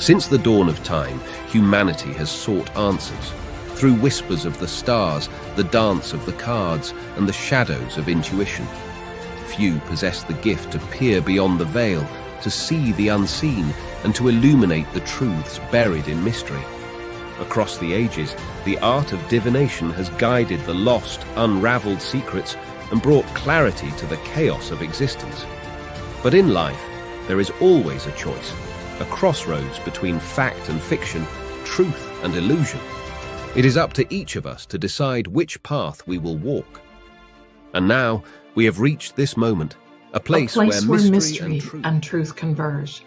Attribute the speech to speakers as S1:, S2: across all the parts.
S1: Since the dawn of time, humanity has sought answers. Through whispers of the stars, the dance of the cards, and the shadows of intuition. Few possess the gift to peer beyond the veil, to see the unseen, and to illuminate the truths buried in mystery. Across the ages, the art of divination has guided the lost, unraveled secrets and brought clarity to the chaos of existence. But in life, there is always a choice, a crossroads between fact and fiction, truth and illusion. It is up to each of us to decide which path we will walk. And now, we have reached this moment, a place where mystery
S2: and truth converge,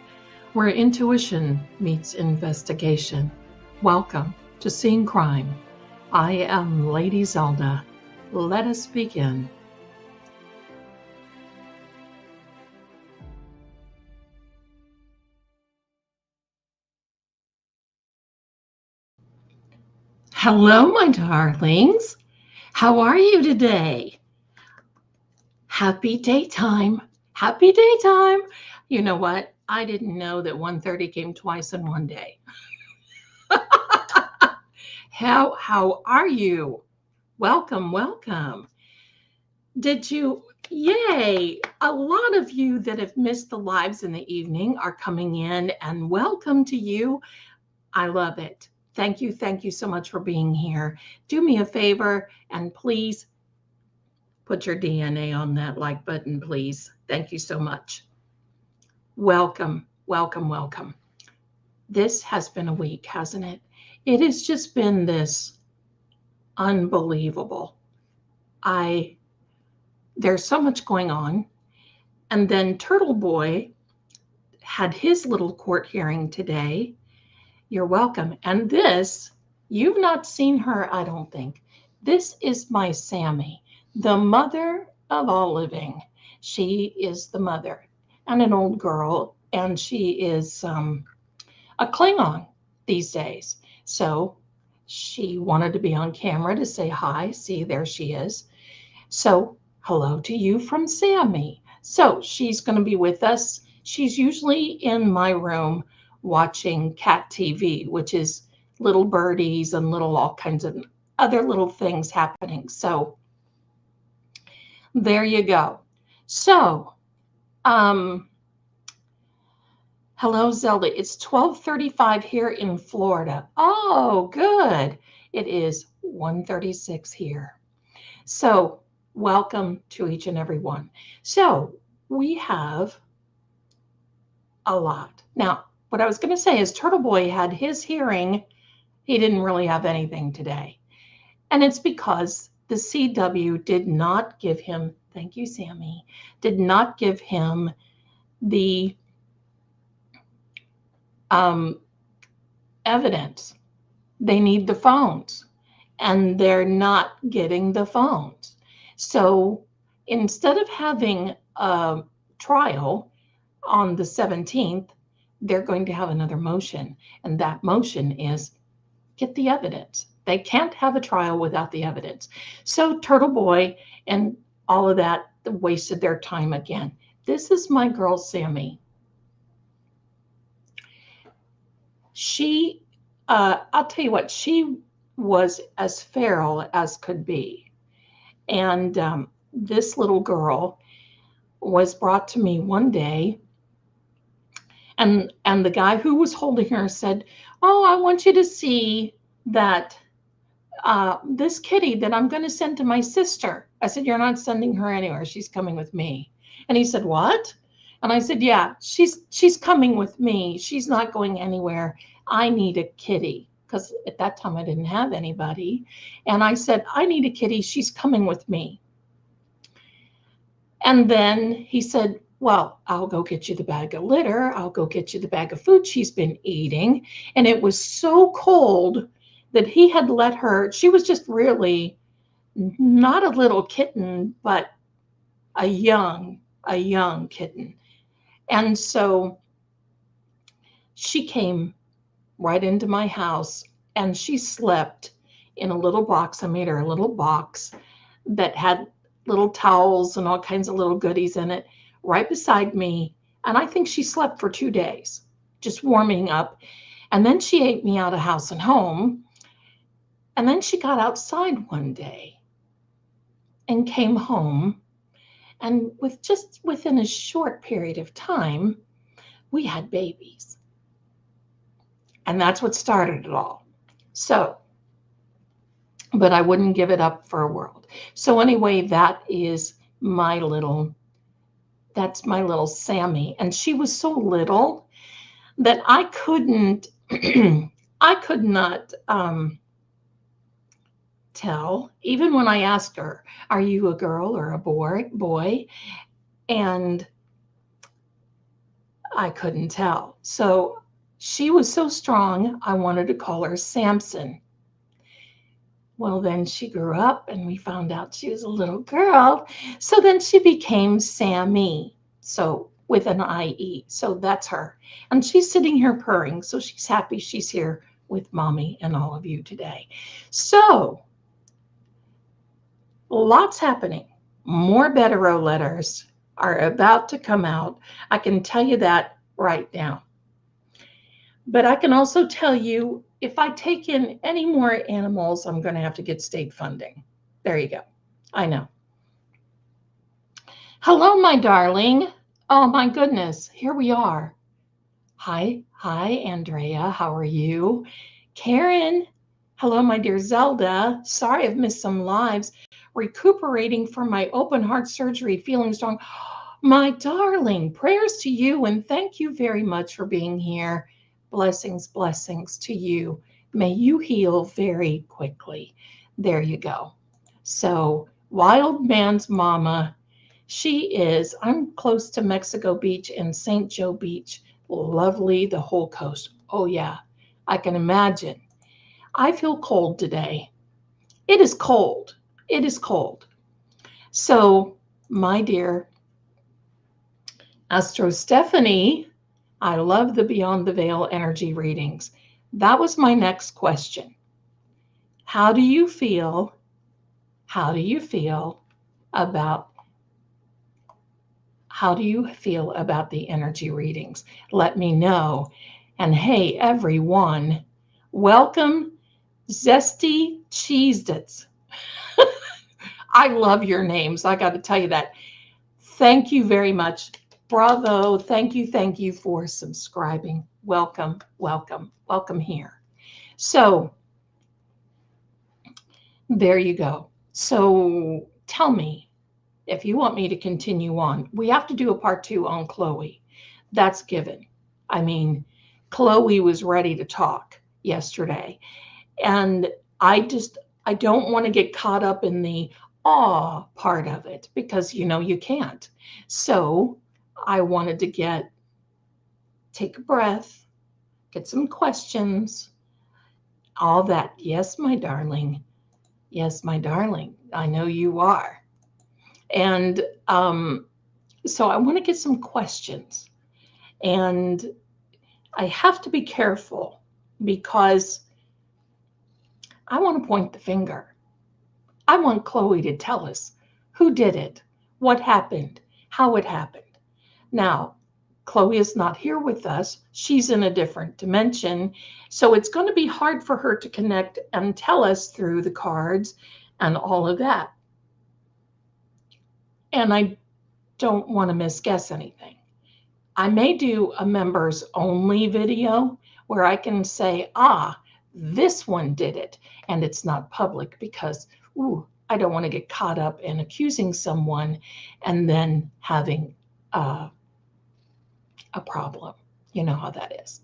S2: where intuition meets investigation. Welcome to Seeing Crime. I am Lady Zelda. Let us begin. Hello, my darlings. How are you today? Happy daytime. Happy daytime. You know what? I didn't know that 1:30 came twice in one day. How are you? Welcome, welcome. Yay! A lot of you that have missed the lives in the evening are coming in, and welcome to you. I love it. Thank you so much for being here. Do me a favor and please put your DNA on that like button, please. Thank you so much. Welcome, welcome, welcome. This has been a week, hasn't it? It has just been this unbelievable. There's so much going on. And then Turtle Boy had his little court hearing today. You're welcome. And this, you've not seen her, I don't think. This is my Sammy, the mother of all living. She is the mother and an old girl, and she is a Klingon these days. So she wanted to be on camera to say hi. See, there she is. So hello to you from Sammy. So she's going to be with us. She's usually in my room watching cat TV, which is little birdies and all kinds of other little things happening. So there you go. So, hello, Zelda. It's 12:35 here in Florida. Oh, good. It is 1:36 here. So welcome to each and every one. So we have a lot. Now, what I was going to say is Turtle Boy had his hearing. He didn't really have anything today. And it's because the CW did not give him, thank you, Sammy, did not give him the evidence. They need the phones, and they're not getting the phones. So instead of having a trial on the 17th, they're going to have another motion, and that motion is get the evidence. They can't have a trial without the evidence. So Turtle Boy and all of that wasted their time again. This is my girl, Sammy. She, I'll tell you what, she was as feral as could be. And this little girl was brought to me one day, and the guy who was holding her said, "Oh, I want you to see that this kitty that I'm going to send to my sister." I said, "You're not sending her anywhere. She's coming with me." And he said, "What?" And I said, "Yeah, she's coming with me. She's not going anywhere. I need a kitty." Because at that time I didn't have anybody. And I said, "I need a kitty. She's coming with me." And then he said, "Well, I'll go get you the bag of litter. I'll go get you the bag of food she's been eating." And it was so cold that he had let her, she was just really not a little kitten, but a young kitten. And so she came right into my house, and she slept in a little box. I made her a little box that had little towels and all kinds of little goodies in it right beside me. And I think she slept for 2 days, just warming up. And then she ate me out of house and home. And then she got outside one day and came home. And within a short period of time, we had babies. And that's what started it all. So, but I wouldn't give it up for a world. So anyway, that's my little Sammy. And she was so little that I could not tell, even when I asked her, are you a girl or a boy? And I couldn't tell. So she was so strong, I wanted to call her Samson. Well, then she grew up and we found out she was a little girl. So then she became Sammy. So with an IE. So that's her. And she's sitting here purring. So she's happy she's here with mommy and all of you today. So lots happening. More Betero letters are about to come out. I can tell you that right now. But I can also tell you, if I take in any more animals, I'm going to have to get state funding. There you go. I know. Hello, my darling. Oh, my goodness. Here we are. Hi, Andrea. How are you? Karen. Hello, my dear Zelda. Sorry I've missed some lives. Recuperating from my open heart surgery, feeling strong. My darling, prayers to you, and thank you very much for being here. Blessings to you. May you heal very quickly. There you go. So, Wild Man's Mama, I'm close to Mexico Beach and St. Joe Beach. Lovely, the whole coast. Oh, yeah, I can imagine. I feel cold today. It is cold. It is cold. So, my dear Astro Stephanie, I love the Beyond the Veil energy readings. That was my next question. How do you feel about the energy readings? Let me know. And hey, everyone, welcome Zesty Cheez-Its. I love your names. I got to tell you that. Thank you very much. Bravo. Thank you for subscribing. Welcome here. So there you go. So tell me if you want me to continue on. We have to do a part 2 on Chloe. That's given. I mean, Chloe was ready to talk yesterday. And I don't want to get caught up in the awe part of it because, you can't. So I wanted to take a breath, get some questions, all that. Yes, my darling. Yes, my darling. I know you are. And so I want to get some questions. And I have to be careful because I want to point the finger. I want Chloe to tell us who did it, what happened, how it happened. Now, Chloe is not here with us. She's in a different dimension. So it's going to be hard for her to connect and tell us through the cards and all of that. And I don't want to misguess anything. I may do a members only video where I can say, this one did it. And it's not public because, I don't want to get caught up in accusing someone and then having a problem. You know how that is.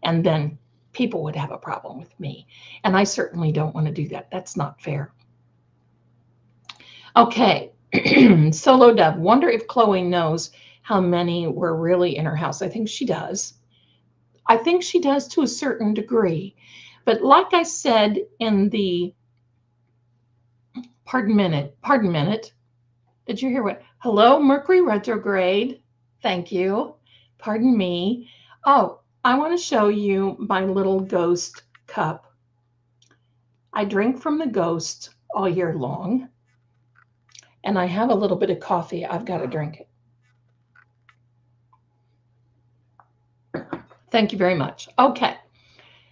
S2: And then people would have a problem with me. And I certainly don't want to do that. That's not fair. Okay. Solo Dove, wonder if Chloe knows how many were really in her house. I think she does. I think she does to a certain degree. But like I said in the, pardon minute. Did you hear what? Hello, Mercury retrograde. Thank you. Pardon me. Oh, I want to show you my little ghost cup. I drink from the ghost all year long. And I have a little bit of coffee. I've got to drink it. Thank you very much. Okay.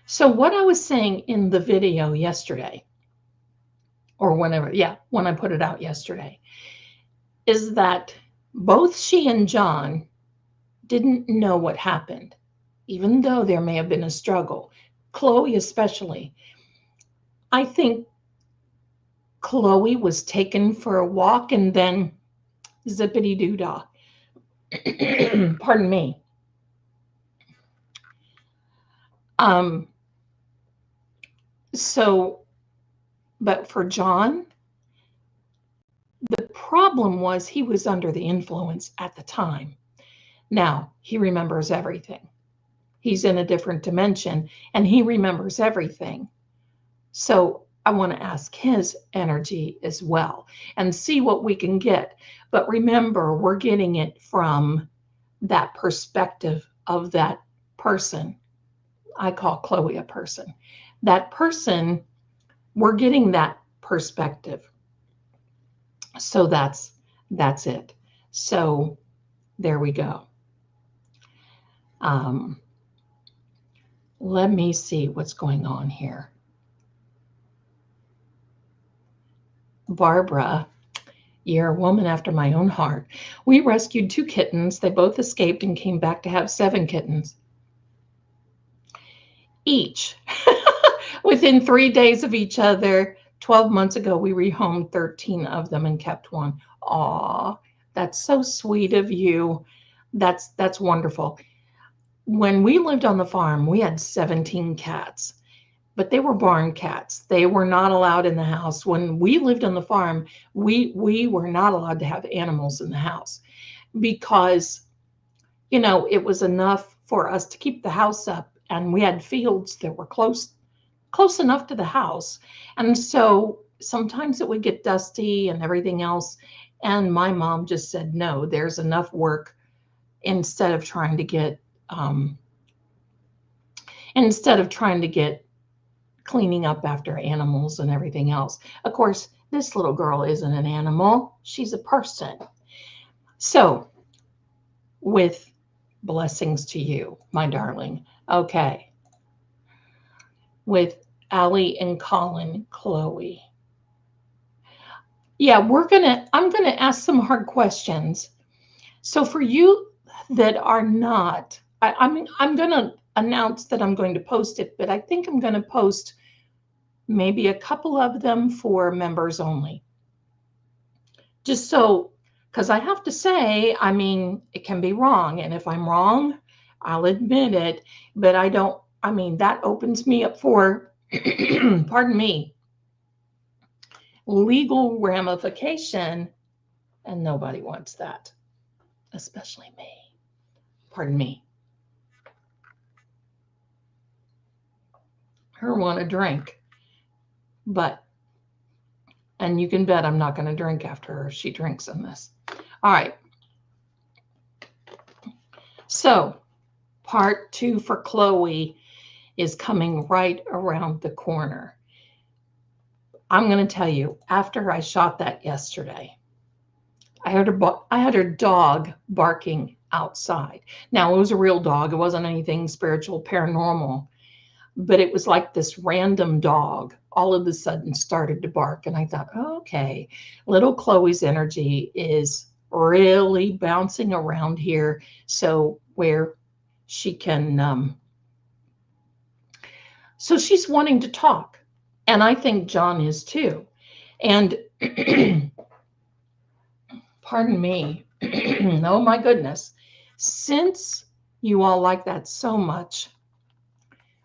S2: So what I was saying in the video yesterday, or whenever, yeah, when I put it out yesterday, is that both she and John didn't know what happened, even though there may have been a struggle. Chloe especially. I think Chloe was taken for a walk and then zippity doo dah. Pardon me. Um, so, but for John, the problem was he was under the influence at the time. Now he remembers everything. He's in a different dimension and he remembers everything. So I want to ask his energy as well and see what we can get. But remember, we're getting it from that perspective of that person. I call Chloe a person. That person, we're getting that perspective. So that's it. So there we go. Let me see what's going on here. Barbara, you're a woman after my own heart. We rescued 2 kittens. They both escaped and came back to have 7 kittens each. Within 3 days of each other, 12 months ago, we rehomed 13 of them and kept 1. Aw, that's so sweet of you. That's wonderful. When we lived on the farm, we had 17 cats, but they were barn cats. They were not allowed in the house. When we lived on the farm, we were not allowed to have animals in the house because, you know, it was enough for us to keep the house up, and we had fields that were close enough to the house. And so sometimes it would get dusty and everything else. And my mom just said, no, there's enough work instead of trying to get cleaning up after animals and everything else. Of course, this little girl isn't an animal. She's a person. So with blessings to you, my darling. Okay. With Allie and Colin, Chloe. Yeah, I'm gonna ask some hard questions. So for you that are not, I'm gonna announce that I'm going to post it, but I think I'm gonna post maybe a couple of them for members only. Just so, because I have to say, I mean, it can be wrong. And if I'm wrong, I'll admit it, but that opens me up for, pardon me, legal ramification, and nobody wants that, especially me. Pardon me. Her want a drink, and you can bet I'm not going to drink after her. She drinks in this. All right. So part 2 for Chloe is coming right around the corner. I'm going to tell you, after I shot that yesterday, I had her dog barking outside. Now, it was a real dog. It wasn't anything spiritual, paranormal, but it was like this random dog all of a sudden started to bark. And I thought, oh, okay, little Chloe's energy is really bouncing around here. So where she can, so she's wanting to talk. And I think John is too. And pardon me. Oh my goodness. Since you all like that so much,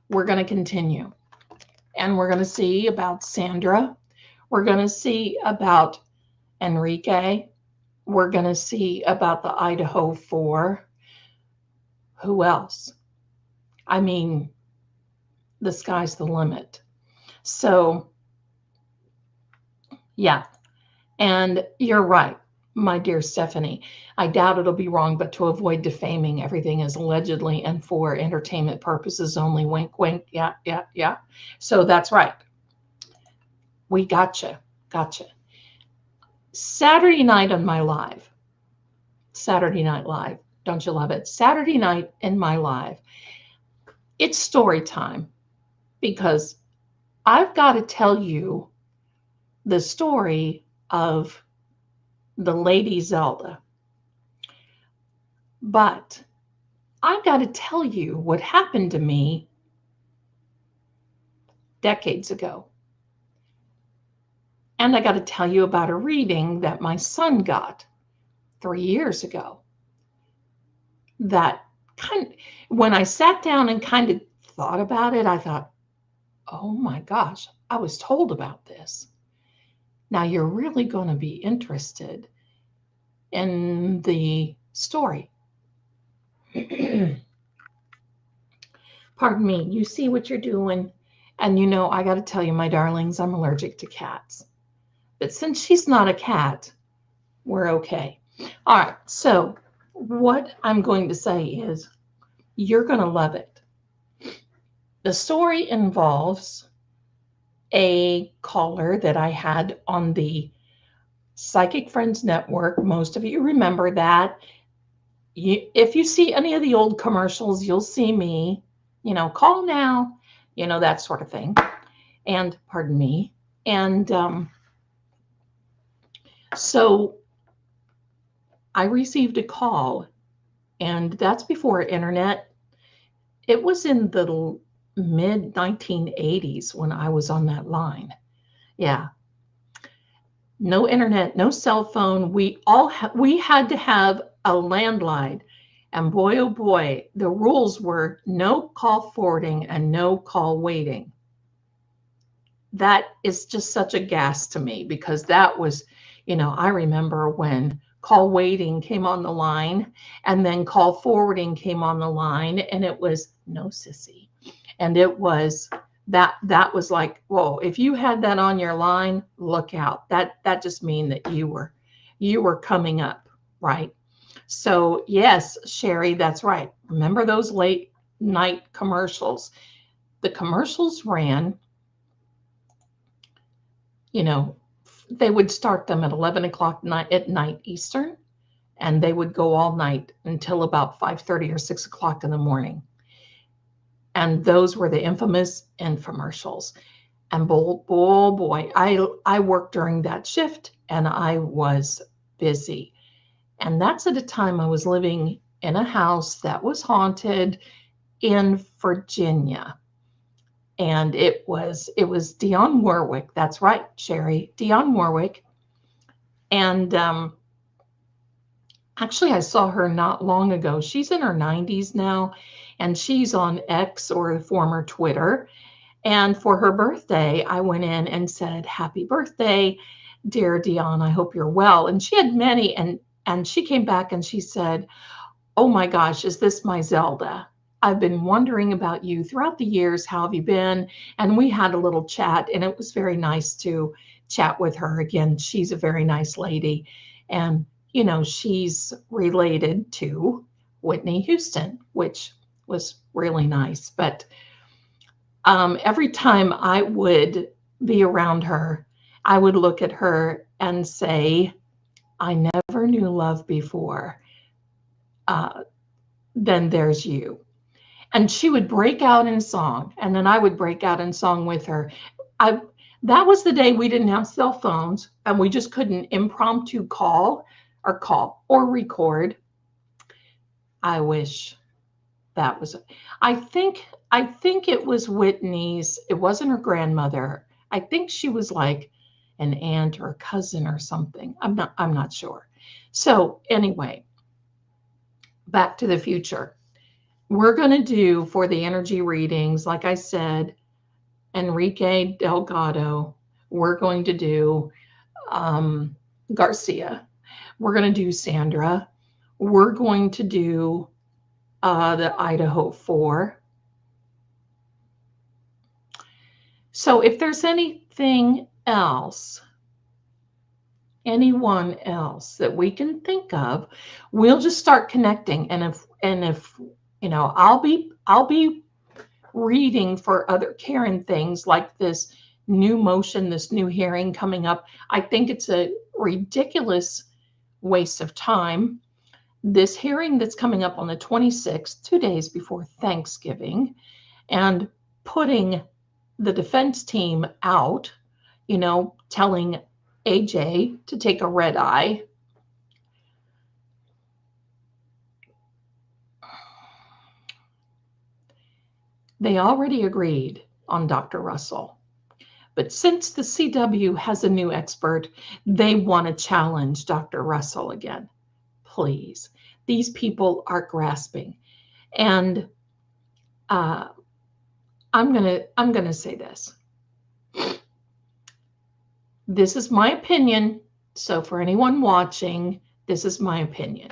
S2: we're going to continue. And we're going to see about Sandra. We're going to see about Enrique. We're going to see about the Idaho 4. Who else? I mean, the sky's the limit. So, yeah. And you're right, my dear Stephanie. I doubt it'll be wrong, but to avoid defaming, everything is allegedly and for entertainment purposes only. Wink, wink. Yeah, yeah, yeah. So that's right. We gotcha. Saturday night on my live. Saturday Night Live. Don't you love it? Saturday night in my live. It's story time. because I've got to tell you the story of the Lady Zelda. But I've got to tell you what happened to me decades ago. And I got to tell you about a reading that my son got 3 years ago. That when I sat down and kind of thought about it, I thought, oh my gosh, I was told about this. Now you're really going to be interested in the story. Pardon me, you see what you're doing. And I got to tell you, my darlings, I'm allergic to cats. But since she's not a cat, we're okay. All right, so what I'm going to say is you're going to love it. The story involves a caller that I had on the Psychic Friends Network. Most of you remember that. If you see any of the old commercials, you'll see me, call now, that sort of thing. And pardon me. And so I received a call, and that's before internet. It was in the mid 1980s when I was on that line. Yeah. No internet, no cell phone. We had to have a landline. And boy, oh boy, the rules were no call forwarding and no call waiting. That is just such a gas to me, because that was, I remember when call waiting came on the line and then call forwarding came on the line, and it was no sissy. And it was that was like, whoa, if you had that on your line, look out. That just mean that you were coming up, right? So yes, Sherry, that's right. Remember those late night commercials? The commercials ran, they would start them at 11 o'clock at night Eastern, and they would go all night until about 5:30 or 6 o'clock in the morning. And those were the infamous infomercials. And boy, I worked during that shift, and I was busy. And that's at a time I was living in a house that was haunted in Virginia. And it was Dionne Warwick. That's right, Sherry, Dionne Warwick. And actually, I saw her not long ago. She's in her 90s now, and she's on X, or the former Twitter. And for her birthday, I went in and said, "Happy birthday, dear Dionne. I hope you're well." And she had many, and she came back and she said, "Oh my gosh, is this my Zelda? I've been wondering about you throughout the years. How have you been?" And we had a little chat, and it was very nice to chat with her. Again, she's a very nice lady. And, she's related to Whitney Houston, which was really nice. But every time I would be around her, I would look at her and say, "I never knew love before. Then there's you." And she would break out in song, and then I would break out in song with her. That was the day we didn't have cell phones, and we just couldn't impromptu call or record. I wish that was. I think it was Whitney's. It wasn't her grandmother. I think she was like an aunt or a cousin or something. I'm not sure. So anyway, Back to the Future. We're going to do, for the energy readings, like I said, Enrique Delgado. We're going to do Garcia. We're going to do Sandra. We're going to do the Idaho 4. So if there's anything else, anyone else that we can think of, we'll just start connecting. And if I'll be reading for other Karen things like this new motion, this new hearing coming up. I think it's a ridiculous waste of time. This hearing that's coming up on the 26th, 2 days before Thanksgiving, and putting the defense team out, telling AJ to take a red eye. They already agreed on Dr. Russell. But since the CW has a new expert, they want to challenge Dr. Russell again. Please. These people are grasping. And I'm gonna say this. This is my opinion. So for anyone watching, this is my opinion.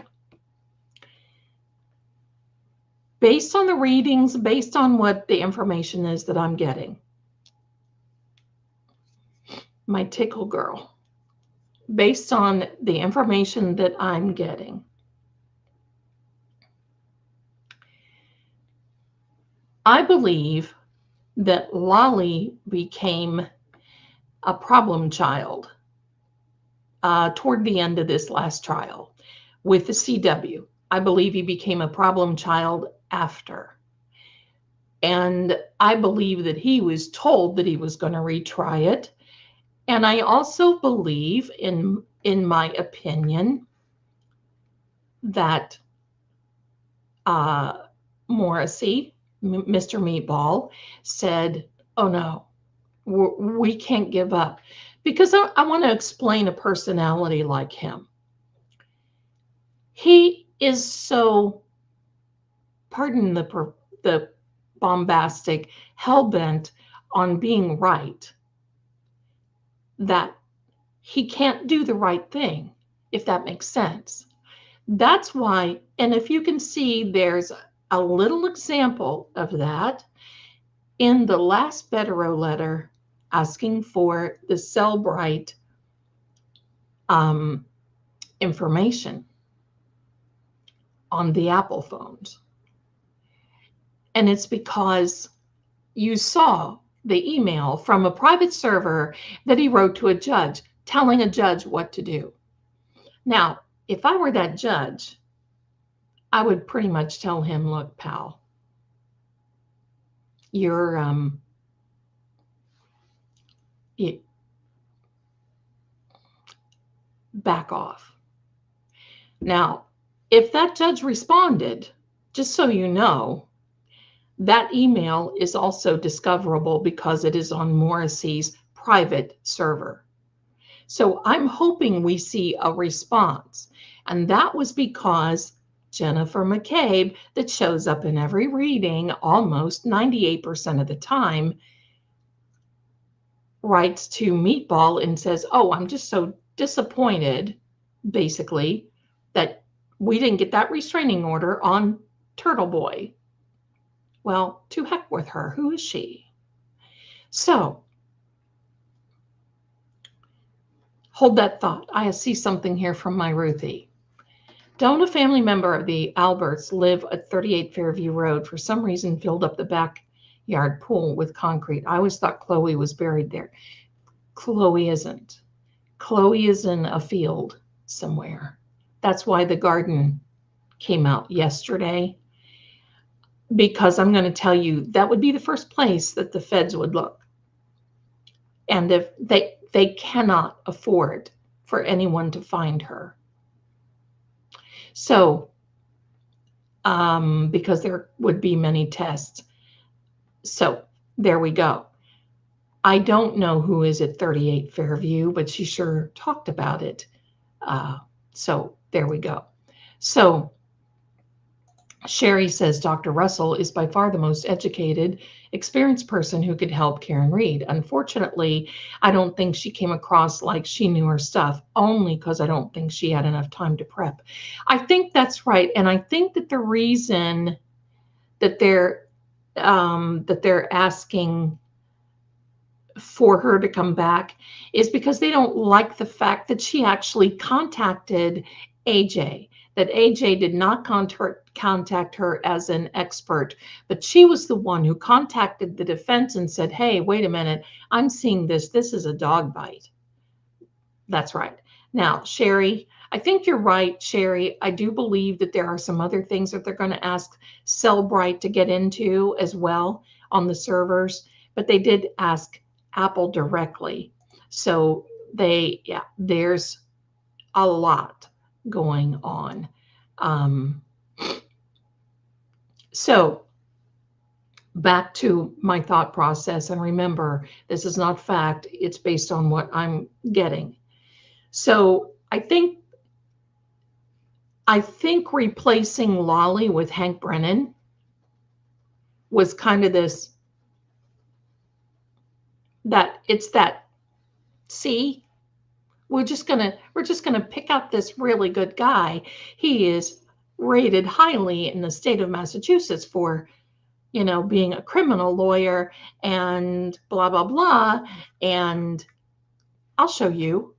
S2: Based on the readings, based on what the information is that I'm getting, my tickle girl, based on the information that I'm getting, I believe that Lolly became a problem child toward the end of this last trial with the CW. I believe he became a problem child after. And I believe that he was told that he was going to retry it. And I also believe, in my opinion, that Morrissey, Mr. Meatball, said, oh no, we can't give up. Because I want to explain a personality like him. He is so, pardon the bombastic, hell-bent on being right, that he can't do the right thing, if that makes sense. That's why, and if you can see, there's a little example of that in the last Betero letter asking for the Cellbrite information on the Apple phones. And it's because you saw the email from a private server that he wrote to a judge, telling a judge what to do. Now, if I were that judge, I would pretty much tell him, look, pal, you're back off. Now, if that judge responded, just so you know, that email is also discoverable because it is on Morrissey's private server. So I'm hoping we see a response. And that was because Jennifer McCabe, that shows up in every reading almost 98% of the time, writes to Meatball and says, oh, I'm just so disappointed, basically, that we didn't get that restraining order on Turtle Boy. Well, to heck with her. Who is she? So, hold that thought. I see something here from my Ruthie. Don't a family member of the Alberts live at 38 Fairview Road for some reason filled up the backyard pool with concrete? I always thought Chloe was buried there. Chloe isn't. Chloe is in a field somewhere. That's why the garden came out yesterday. Because I'm going to tell you, that would be the first place that the feds would look. And if they cannot afford for anyone to find her. So, because there would be many tests. So there we go. I don't know who is at 38 Fairview, but she sure talked about it. So there we go. So Sherry says Dr. Russell is by far the most educated, experienced person who could help Karen Reed. Unfortunately, I don't think she came across like she knew her stuff, only because I don't think she had enough time to prep. I think that's right. And I think that the reason that they're asking for her to come back is because they don't like the fact that she actually contacted AJ, that AJ did not contact her as an expert, but she was the one who contacted the defense and said, hey, wait a minute, I'm seeing this. This is a dog bite. That's right. Now, Sherry, I think you're right, Sherry. I do believe that there are some other things that they're going to ask Cellbrite to get into as well on the servers. but they did ask Apple directly. So there's a lot going on. So back to my thought process, and remember, this is not fact, it's based on what I'm getting. So I think replacing Lolly with Hank Brennan was kind of this, see, we're just gonna pick out this really good guy. He is rated highly in the state of Massachusetts for, being a criminal lawyer and blah, blah, blah. And I'll show you.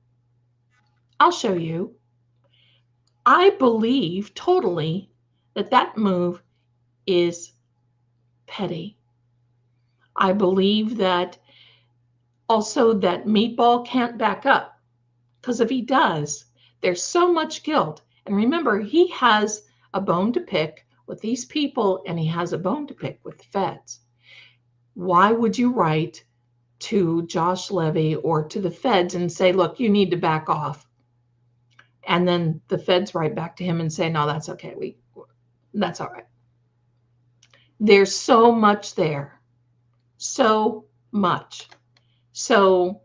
S2: I believe totally that move is petty. I believe that also that Meatball can't back up, because if he does, there's so much guilt. And remember, he has a bone to pick with these people, and he has a bone to pick with the feds. Why would you write to Josh Levy or to the feds and say, look, you need to back off? And then the feds write back to him and say, no, that's okay. That's all right. There's so much there. So much. So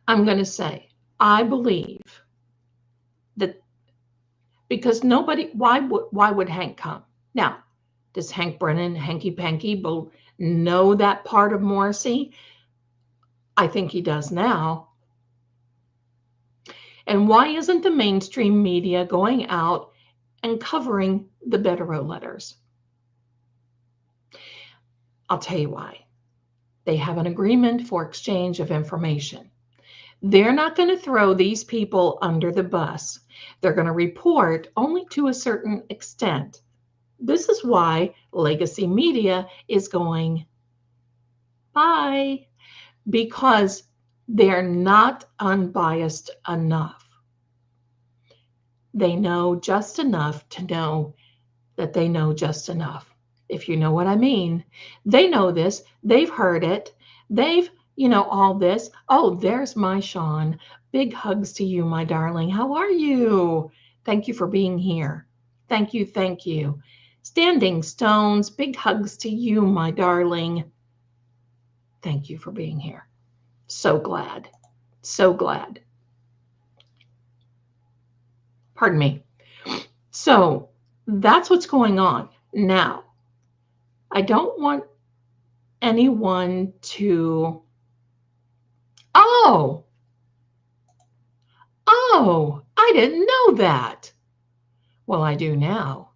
S2: I'm going to say, I believe that, because why would Hank come? Now, does Hank Brennan, Hanky Panky, know that part of Morrissey? I think he does now. And why isn't the mainstream media going out and covering the Betterow letters? I'll tell you why. They have an agreement for exchange of information. They're not going to throw these people under the bus. They're going to report only to a certain extent. This is why legacy media is going bye, because they're not unbiased enough. They know just enough to know that they know just enough. If you know what I mean. They know this. They've heard it. They've, all this. Oh, there's my Sean. Big hugs to you, my darling. How are you? Thank you for being here. Thank you. Thank you. Standing Stones, big hugs to you, my darling. Thank you for being here. So glad. So glad. Pardon me. So that's what's going on. Now, I don't want anyone to, oh, I didn't know that. Well, I do now.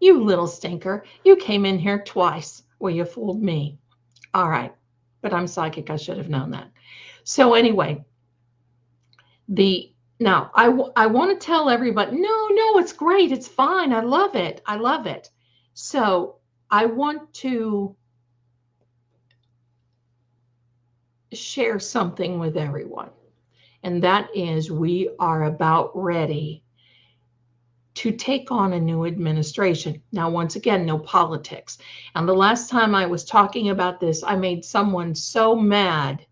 S2: You little stinker. You came in here twice. Well, you fooled me. All right. But I'm psychic. I should have known that. So anyway, now I want to tell everybody, no, it's great. It's fine. I love it. I love it. So I want to share something with everyone. And that is, we are about ready to take on a new administration. Now, once again, no politics. And the last time I was talking about this, I made someone so mad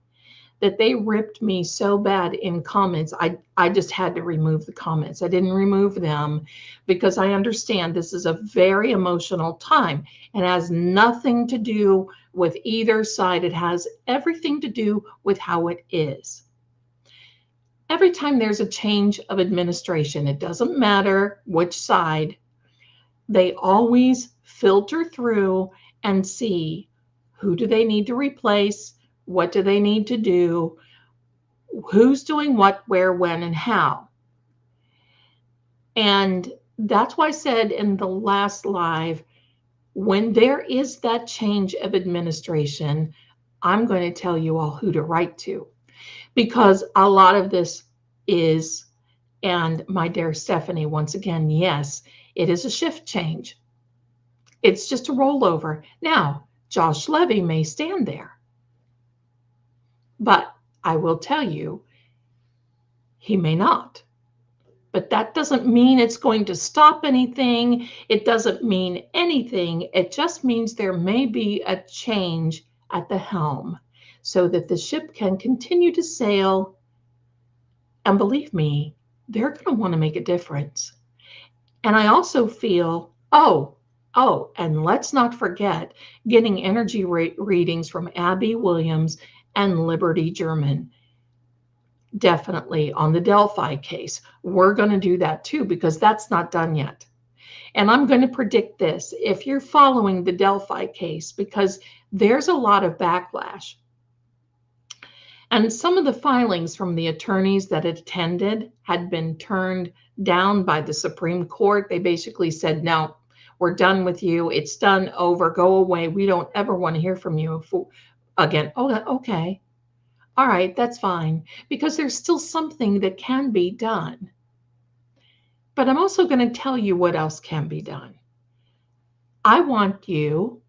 S2: that they ripped me so bad in comments. I just had to remove the comments. I didn't remove them because I understand this is a very emotional time and has nothing to do with either side. It has everything to do with how it is. Every time there's a change of administration, it doesn't matter which side, they always filter through and see who do they need to replace, what do they need to do, who's doing what, where, when, and how. And that's why I said in the last live, when there is that change of administration, I'm going to tell you all who to write to. Because a lot of this is, and my dear Stephanie, once again, yes, it is a shift change. It's just a rollover. Now, Josh Levy may stand there. But I will tell you, he may not. But that doesn't mean it's going to stop anything. It doesn't mean anything. It just means there may be a change at the helm so that the ship can continue to sail. And believe me, they're going to want to make a difference. And I also feel, and let's not forget getting energy readings from Abby Williams and Liberty German. Definitely on the Delphi case. We're going to do that too, because that's not done yet. And I'm going to predict this if you're following the Delphi case, because there's a lot of backlash. And some of the filings from the attorneys that attended had been turned down by the Supreme Court. They basically said, no, we're done with you. It's done, over, go away. We don't ever want to hear from you again. Oh, okay. All right, that's fine, because there's still something that can be done. But I'm also going to tell you what else can be done. I want you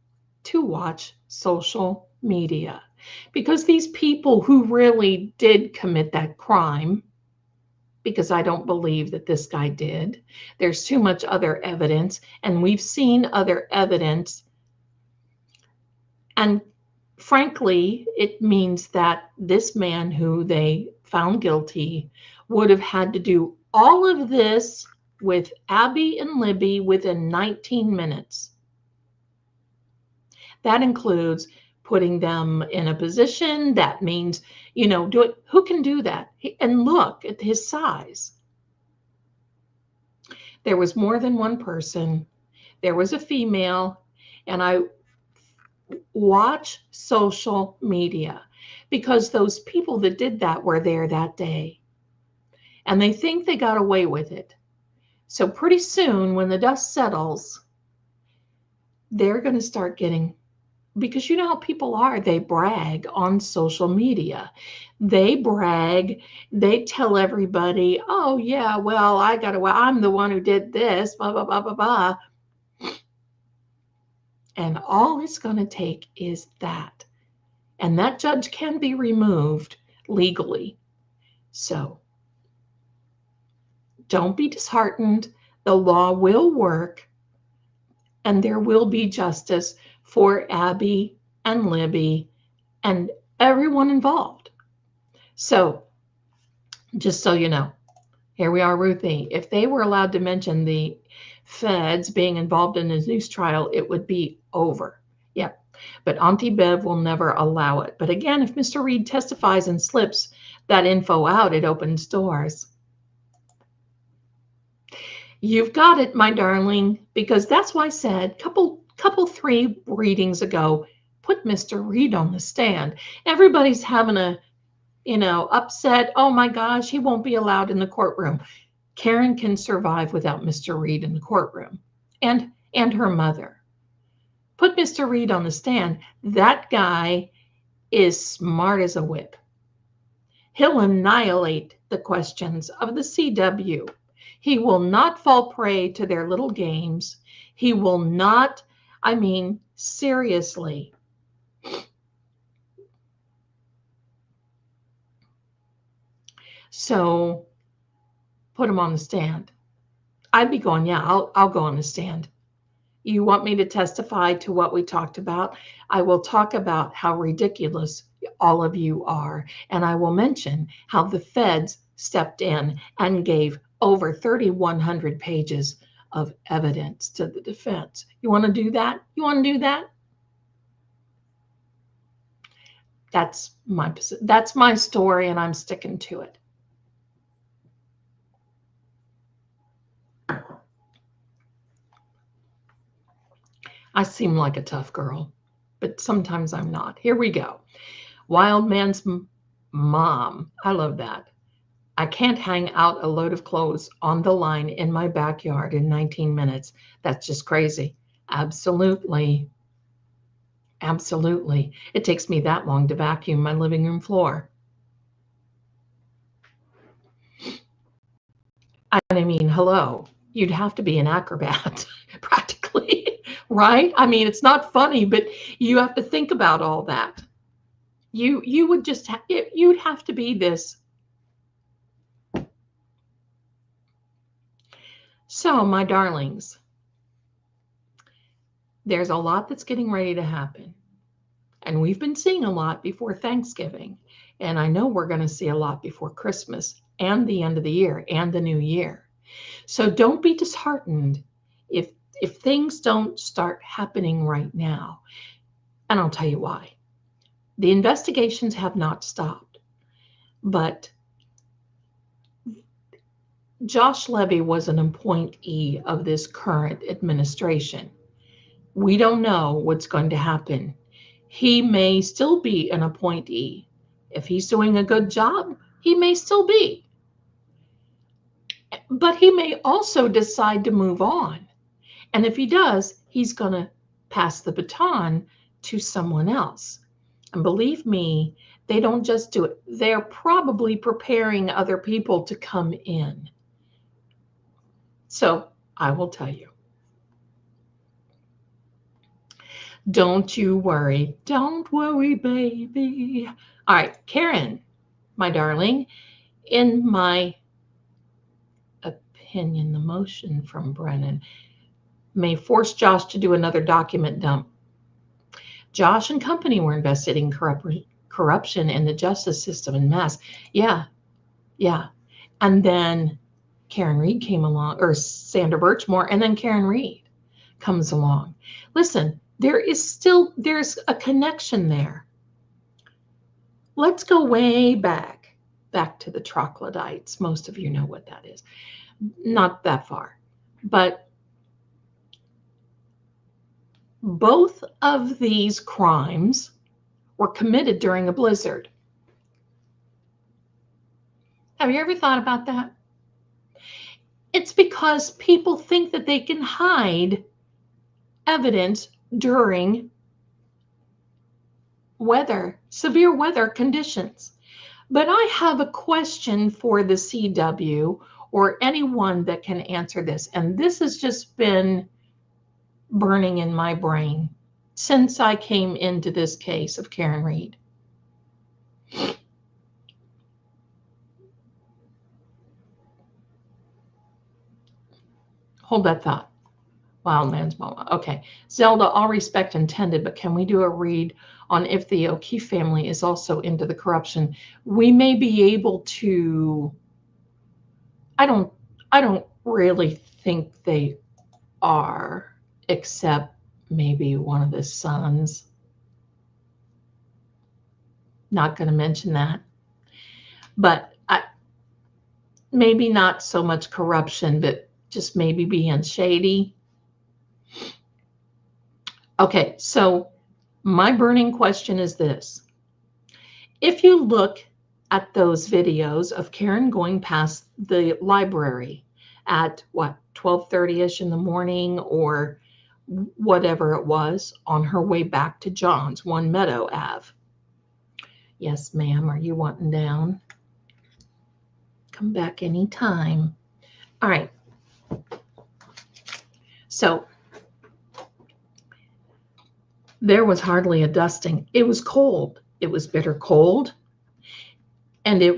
S2: to watch social media, because these people who really did commit that crime, because I don't believe that this guy did, there's too much other evidence, and we've seen other evidence. And frankly, it means that this man who they found guilty would have had to do all of this with Abby and Libby within 19 minutes. That includes putting them in a position. That means, do it. Who can do that? And look at his size. There was more than one person. There was a female, and I watch social media, because those people that did that were there that day, and they think they got away with it. So pretty soon, when the dust settles, they're going to start getting, because you know how people are, they brag on social media. They brag, they tell everybody, oh yeah, well, I'm the one who did this, blah, blah, blah, blah, blah. And all it's going to take is that. And that judge can be removed legally. So don't be disheartened. The law will work, and there will be justice for Abby and Libby and everyone involved. So just so you know, here we are, Ruthie. If they were allowed to mention the feds being involved in his news trial, it would be over. Yep. But Auntie Bev will never allow it. But again, if Mr. Reed testifies and slips that info out, it opens doors. You've got it, my darling, because that's why I said couple 3 readings ago, put Mr. Reed on the stand. Everybody's having a, upset. Oh my gosh, he won't be allowed in the courtroom. Karen can survive without Mr. Reed in the courtroom, and her mother. Put Mr. Reed on the stand. That guy is smart as a whip. He'll annihilate the questions of the CW. He will not fall prey to their little games. He will not, seriously. So put him on the stand. I'd be going, yeah, I'll go on the stand. You want me to testify to what we talked about? I will talk about how ridiculous all of you are. And I will mention how the feds stepped in and gave over 3,100 pages of evidence to the defense. You want to do that? You want to do that? That's my story, and I'm sticking to it. I seem like a tough girl, but sometimes I'm not. Here we go. Wild Man's Mom. I love that. I can't hang out a load of clothes on the line in my backyard in 19 minutes. That's just crazy. Absolutely. Absolutely. It takes me that long to vacuum my living room floor. Hello. You'd have to be an acrobat, practically, right? It's not funny, but you have to think about all that. You would just you'd have to be this So, my darlings, there's a lot that's getting ready to happen. And we've been seeing a lot before Thanksgiving. And I know we're going to see a lot before Christmas and the end of the year and the new year. So don't be disheartened if things don't start happening right now. And I'll tell you why. The investigations have not stopped. But Josh Levy was an appointee of this current administration. We don't know what's going to happen. He may still be an appointee. If he's doing a good job, he may still be. But he may also decide to move on. And if he does, he's going to pass the baton to someone else. And believe me, they don't just do it. They're probably preparing other people to come in. So I will tell you. Don't you worry. Don't worry, baby. All right, Karen, my darling, in my opinion, the motion from Brennan may force Josh to do another document dump. Josh and company were investigating corruption in the justice system en masse. Yeah. And then Karen Reed came along, or Sandra Birchmore, and then Karen Reed comes along. Listen, there's a connection there. Let's go way back to the troglodytes. Most of you know what that is. Not that far, but both of these crimes were committed during a blizzard. Have you ever thought about that? It's because people think that they can hide evidence during severe weather conditions. But I have a question for the CW or anyone that can answer this. And this has just been burning in my brain since I came into this case of Karen Reed. Hold that thought. Wild man's mama. Okay. Zelda, all respect intended, but can we do a read on if the O'Keefe family is also into the corruption? We may be able to. I don't really think they are, except maybe one of the sons. Not going to mention that. But maybe not so much corruption, but just maybe being shady. Okay, so my burning question is this. If you look at those videos of Karen going past the library at 12:30ish in the morning or whatever it was on her way back to John's, One Meadow Ave. Yes, ma'am, are you wanting down? Come back anytime. All right. So there was hardly a dusting. It was cold. It was bitter cold. And there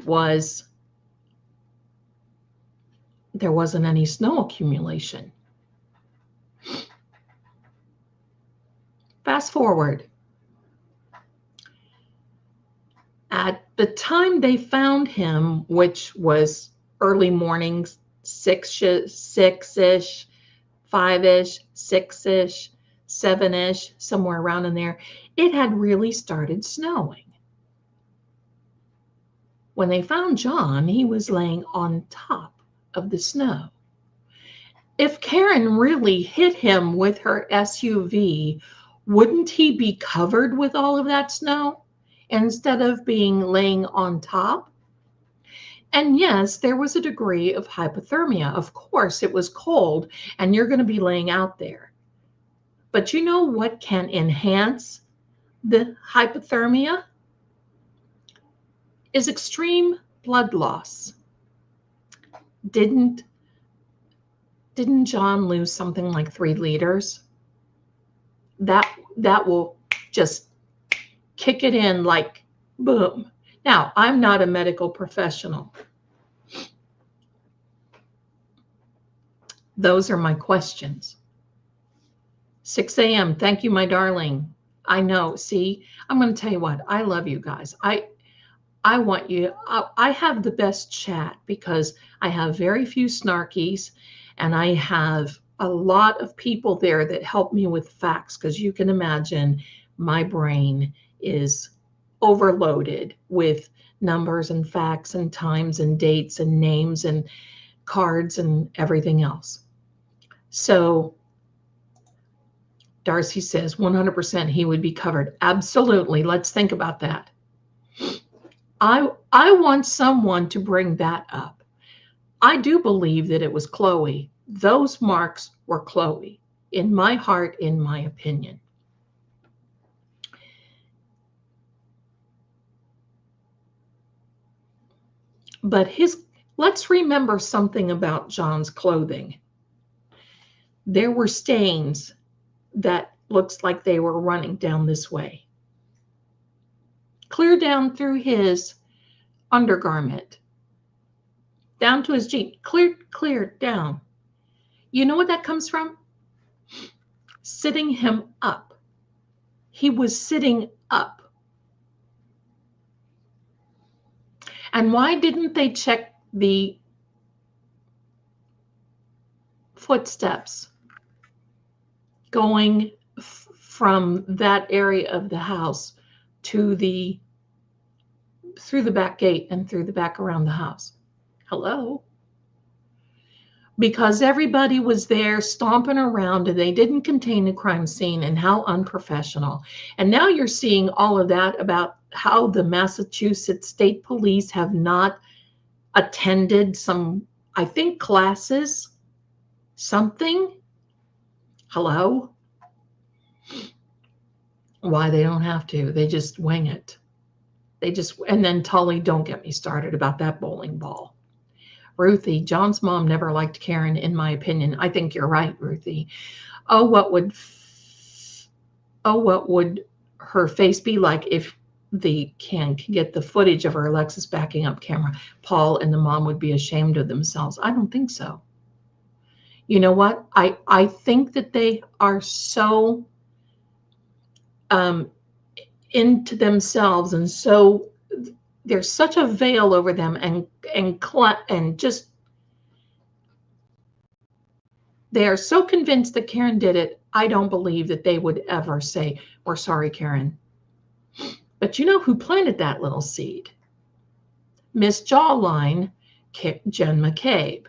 S2: wasn't any snow accumulation. Fast forward. At the time they found him, which was early morning, 6-ish, 5-ish, 6-ish, 7-ish, somewhere around in there, it had really started snowing. When they found John, he was laying on top of the snow. If Karen really hit him with her SUV, wouldn't he be covered with all of that snow instead of being laying on top? And yes, there was a degree of hypothermia. Of course, it was cold and you're going to be laying out there. But you know what can enhance the hypothermia? Is extreme blood loss. Didn't John lose something like 3 liters? That will just kick it in like boom. Now, I'm not a medical professional. Those are my questions. 6 a.m. Thank you, my darling. I know. See, I'm going to tell you what. I love you guys. I want you. I have the best chat because I have very few snarkies, and I have a lot of people there that help me with facts, because you can imagine my brain is overloaded with numbers and facts and times and dates and names and cards and everything else. So Darcy says 100% he would be covered. Absolutely. Let's think about that. I want someone to bring that up. I do believe that it was Chloe. Those marks were Chloe, in my heart, in my opinion. But let's remember something about John's clothing. There were stains that looks like they were running down this way. Clear down through his undergarment, down to his jean, clear down. You know what that comes from? Sitting him up. He was sitting up. And why didn't they check the footsteps going from that area of the house to through the back gate and through the back around the house? Hello? Because everybody was there stomping around and they didn't contain the crime scene, and how unprofessional. And now you're seeing all of that about how the Massachusetts State Police have not attended some, I think, classes, something. Hello? Why they don't have to. They just wing it. And then Tully, don't get me started about that bowling ball. Ruthie, John's mom never liked Karen, in my opinion. I think you're right, Ruthie. Oh, what would her face be like if the can get the footage of her Alexis backing up camera? Paul and the mom would be ashamed of themselves. I don't think so. You know what? I think that they are so into themselves, and so there's such a veil over them, and just they are so convinced that Karen did it. I don't believe that they would ever say, "We're sorry, Karen." But you know who planted that little seed? Miss Jawline, Jen McCabe.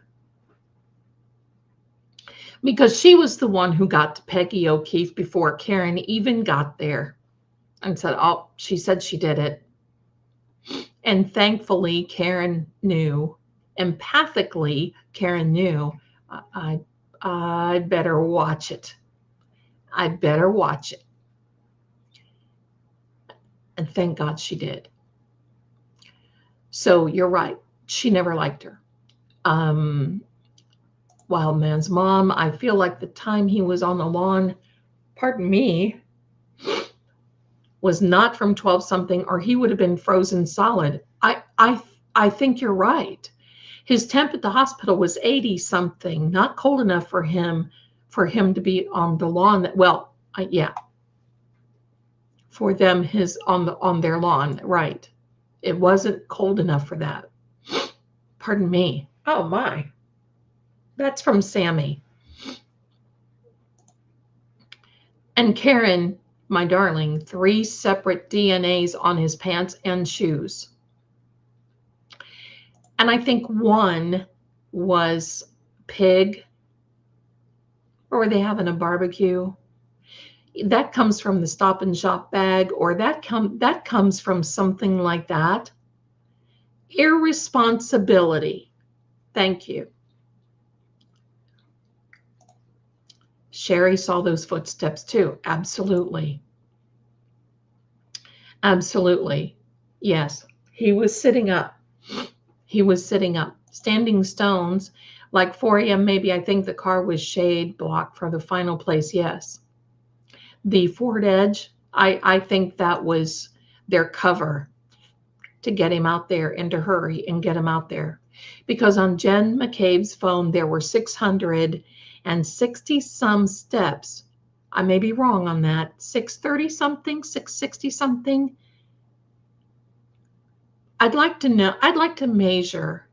S2: Because she was the one who got to Peggy O'Keefe before Karen even got there, and said, "Oh, she said she did it." And thankfully, Karen knew, empathically, Karen knew, I'd better watch it. I'd better watch it. And thank God she did. So you're right. She never liked her. Wild Man's mom, I feel like the time he was on the lawn, pardon me, was not from 12-something, or he would have been frozen solid. I think you're right. His temp at the hospital was 80-something, not cold enough for him to be on the lawn. Yeah, for them, on their lawn, right? It wasn't cold enough for that. Pardon me. Oh my, that's from Sammy. And Karen, my darling, 3 separate DNAs on his pants and shoes. And I think one was pig, or were they having a barbecue? That comes from the Stop and Shop bag, or that comes from something like that. Irresponsibility. Thank you. Sherry saw those footsteps too. Absolutely. Absolutely. Yes. He was sitting up. He was sitting up. Standing stones, like 4 a.m. maybe. I think the car was shade blocked for the final place. Yes. The Ford Edge, I think that was their cover. to get him out there and to hurry and get him out there. Because on Jen McCabe's phone, there were 660 some steps. I may be wrong on that. 630 something, 660 something. I'd like to measure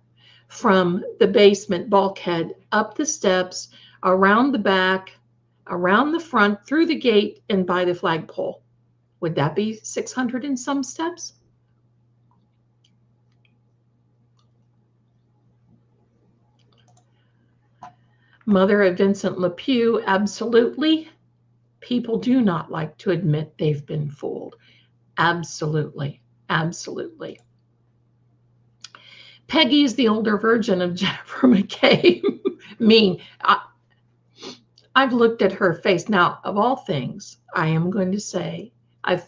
S2: from the basement bulkhead up the steps, around the back, around the front, through the gate, and by the flagpole. Would that be 600 and some steps? Mother of Vincent LePew, absolutely. People do not like to admit they've been fooled. Absolutely. Absolutely. Peggy is the older version of Jennifer McCabe. Mean. I've looked at her face. Now, of all things, I am going to say, I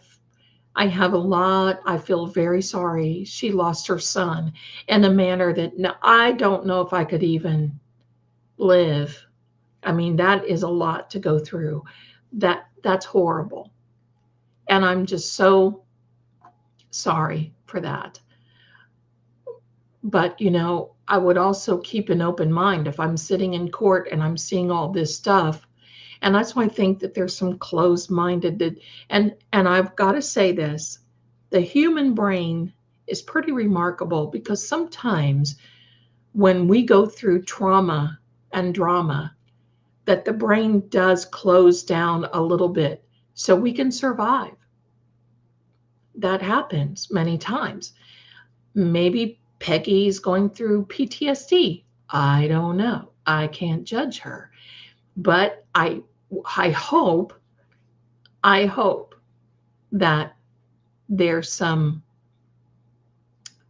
S2: have a lot. I feel very sorry. She lost her son in a manner that I don't know if I could even live. I mean, that is a lot to go through. That's horrible. And I'm just so sorry for that. But, I would also keep an open mind if I'm sitting in court and I'm seeing all this stuff. And that's why I think that there's some closed-minded, and I've got to say this, the human brain is pretty remarkable, because sometimes when we go through trauma and drama, that the brain does close down a little bit so we can survive. That happens many times. Maybe Peggy's going through PTSD. I don't know. I can't judge her. But I hope that there's some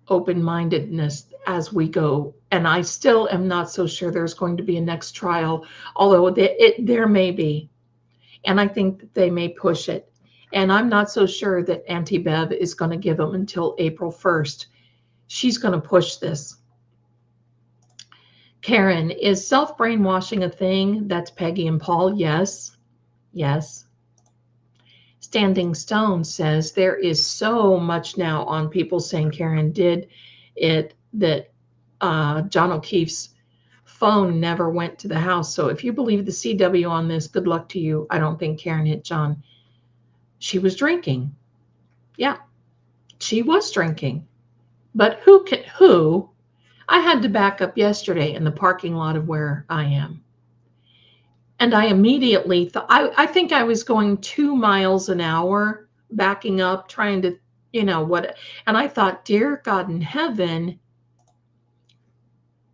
S2: open-mindedness as we go. And I still am not so sure there's going to be a next trial, although there may be. And I think that they may push it. And I'm not so sure that Auntie Bev is going to give them until April 1st. She's going to push this. Karen, is self-brainwashing a thing? That's Peggy and Paul. Yes. Yes. Standing Stone says there is so much now on people saying Karen did it, that John O'Keefe's phone never went to the house. So if you believe the CW on this, good luck to you. I don't think Karen hit John. She was drinking. Yeah, she was drinking. But who? I had to back up yesterday in the parking lot of where I am. And I immediately thought, I think I was going 2 miles an hour, backing up, trying to, what. And I thought, dear God in heaven,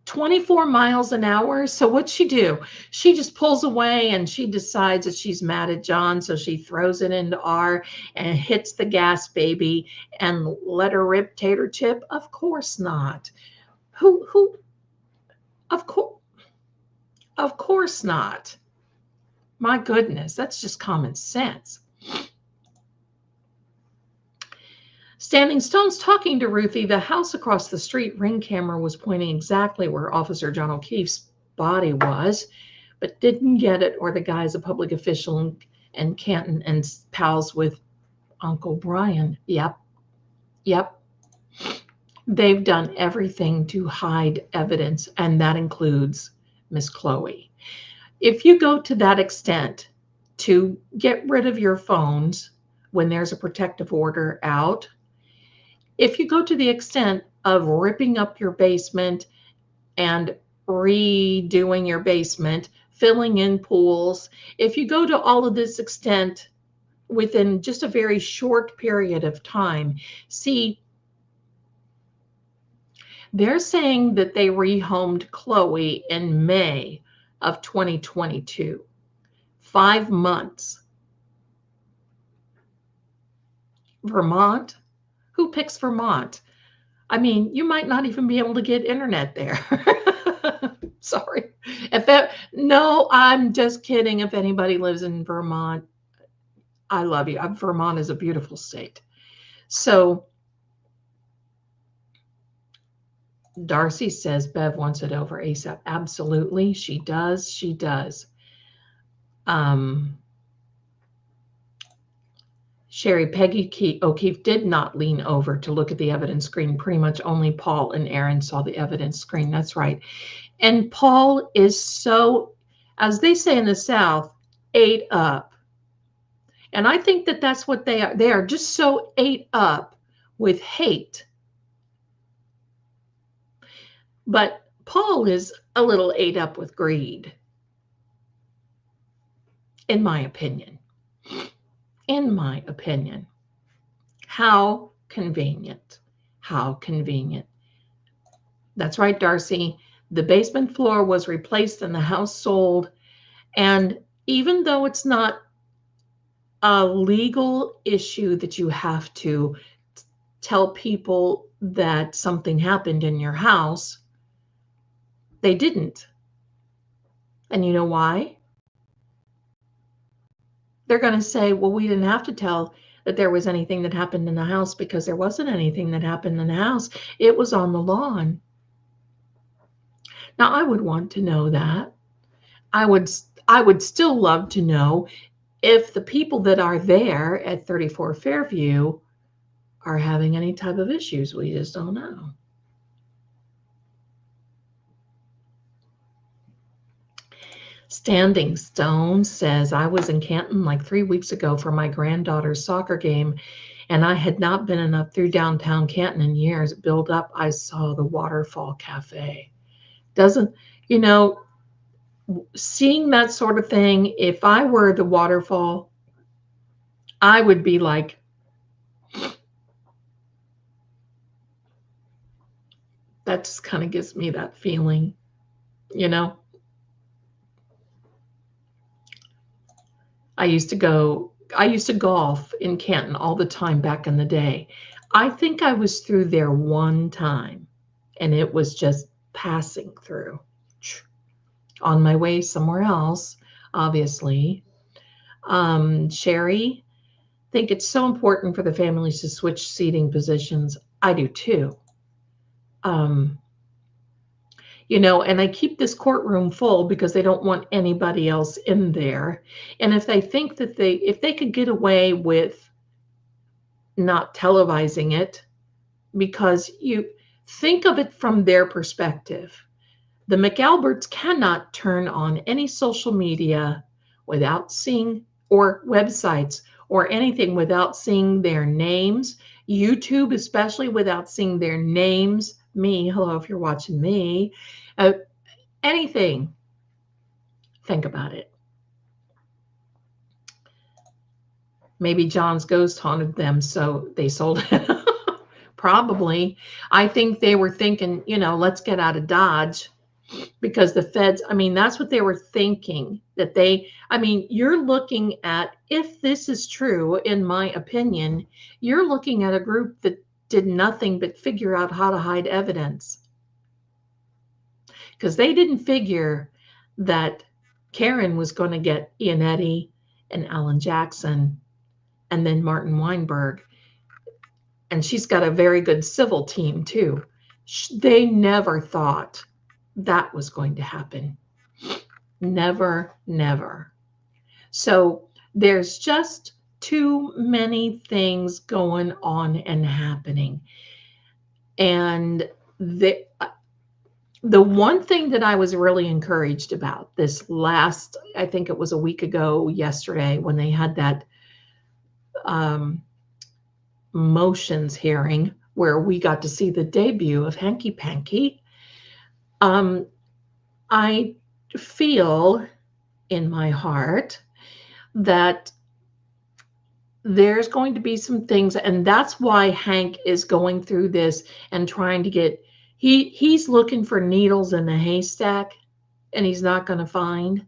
S2: 24 miles an hour. So what'd she do? She just pulls away and she decides that she's mad at John. So she throws it into R and hits the gas baby and let her rip tater chip. Of course not. Of course not. My goodness, that's just common sense. Standing Stone's talking to Ruthie. The house across the street ring camera was pointing exactly where Officer John O'Keefe's body was, but didn't get it, or the guy's a public official in Canton and pals with Uncle Brian. Yep. They've done everything to hide evidence, and that includes Miss Chloe. If you go to that extent to get rid of your phones when there's a protective order out, if you go to the extent of ripping up your basement and redoing your basement, filling in pools, if you go to all of this extent within just a very short period of time, see, they're saying that they rehomed Chloe in May of 2022. 5 months. Vermont? Who picks Vermont? I mean, you might not even be able to get internet there. Sorry. No, I'm just kidding. If anybody lives in Vermont, I love you. Vermont is a beautiful state. So Darcy says Bev wants it over ASAP. Absolutely. She does. Sherry, Peggy O'Keefe did not lean over to look at the evidence screen. Pretty much only Paul and Aaron saw the evidence screen. That's right. And Paul is so, as they say in the South, ate up. And I think that that's what they are. They are just so ate up with hate. But Paul is a little ate up with greed, in my opinion. In my opinion. How convenient. How convenient. That's right, Darcy. The basement floor was replaced and the house sold. And even though it's not a legal issue that you have to tell people that something happened in your house, they didn't. And you know why? They're going to say, well, we didn't have to tell that there was anything that happened in the house because there wasn't anything that happened in the house. It was on the lawn. Now, I would want to know that. I would still love to know if the people that are there at 34 Fairview are having any type of issues. We just don't know. Standing Stone says, I was in Canton like 3 weeks ago for my granddaughter's soccer game, and I had not been enough through downtown Canton in years. Build up, I saw the Waterfall Cafe. Doesn't, you know, seeing that sort of thing, if I were the waterfall, I would be like, that just kind of gives me that feeling, you know. I used to golf in Canton all the time back in the day. I think I was through there one time, and it was just passing through on my way somewhere else, obviously. Sherry, think it's so important for the families to switch seating positions. I do too. You know, and I keep this courtroom full because they don't want anybody else in there. And if they think that if they could get away with not televising it, because you think of it from their perspective, the McAlberts cannot turn on any social media without seeing, or websites or anything without seeing their names, YouTube especially without seeing their names. Me, hello, if you're watching me, anything, think about it. Maybe John's ghost haunted them, so they sold it. Probably. I think they were thinking, you know, let's get out of Dodge, because the feds, I mean, that's what they were thinking, that you're looking at, if this is true, in my opinion, you're looking at a group that did nothing but figure out how to hide evidence. Because they didn't figure that Karen was going to get Iannetti and Alan Jackson and then Martin Weinberg. And she's got a very good civil team too. They never thought that was going to happen. Never, never. So there's just too many things going on and happening. And the one thing that I was really encouraged about this last, I think it was a week ago yesterday, when they had that motions hearing where we got to see the debut of Hanky Panky. I feel in my heart that there's going to be some things, and that's why Hank is going through this and trying to get, he's looking for needles in the haystack, and he's not going to find,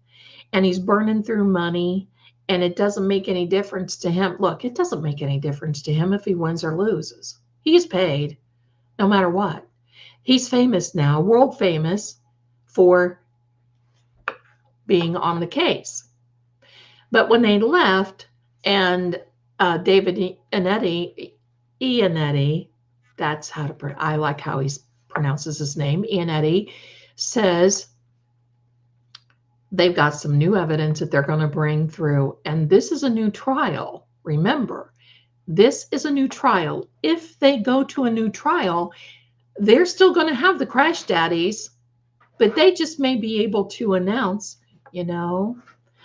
S2: and he's burning through money, and it doesn't make any difference to him. Look, it doesn't make any difference to him if he wins or loses. He's paid no matter what. He's famous now, world famous, for being on the case. But when they left, and David Iannetti, that's how to, I like how he pronounces his name, Iannetti, says they've got some new evidence that they're going to bring through. And this is a new trial. Remember, This is a new trial. If they go to a new trial, they're still going to have the crash daddies, but they just may be able to announce, you know,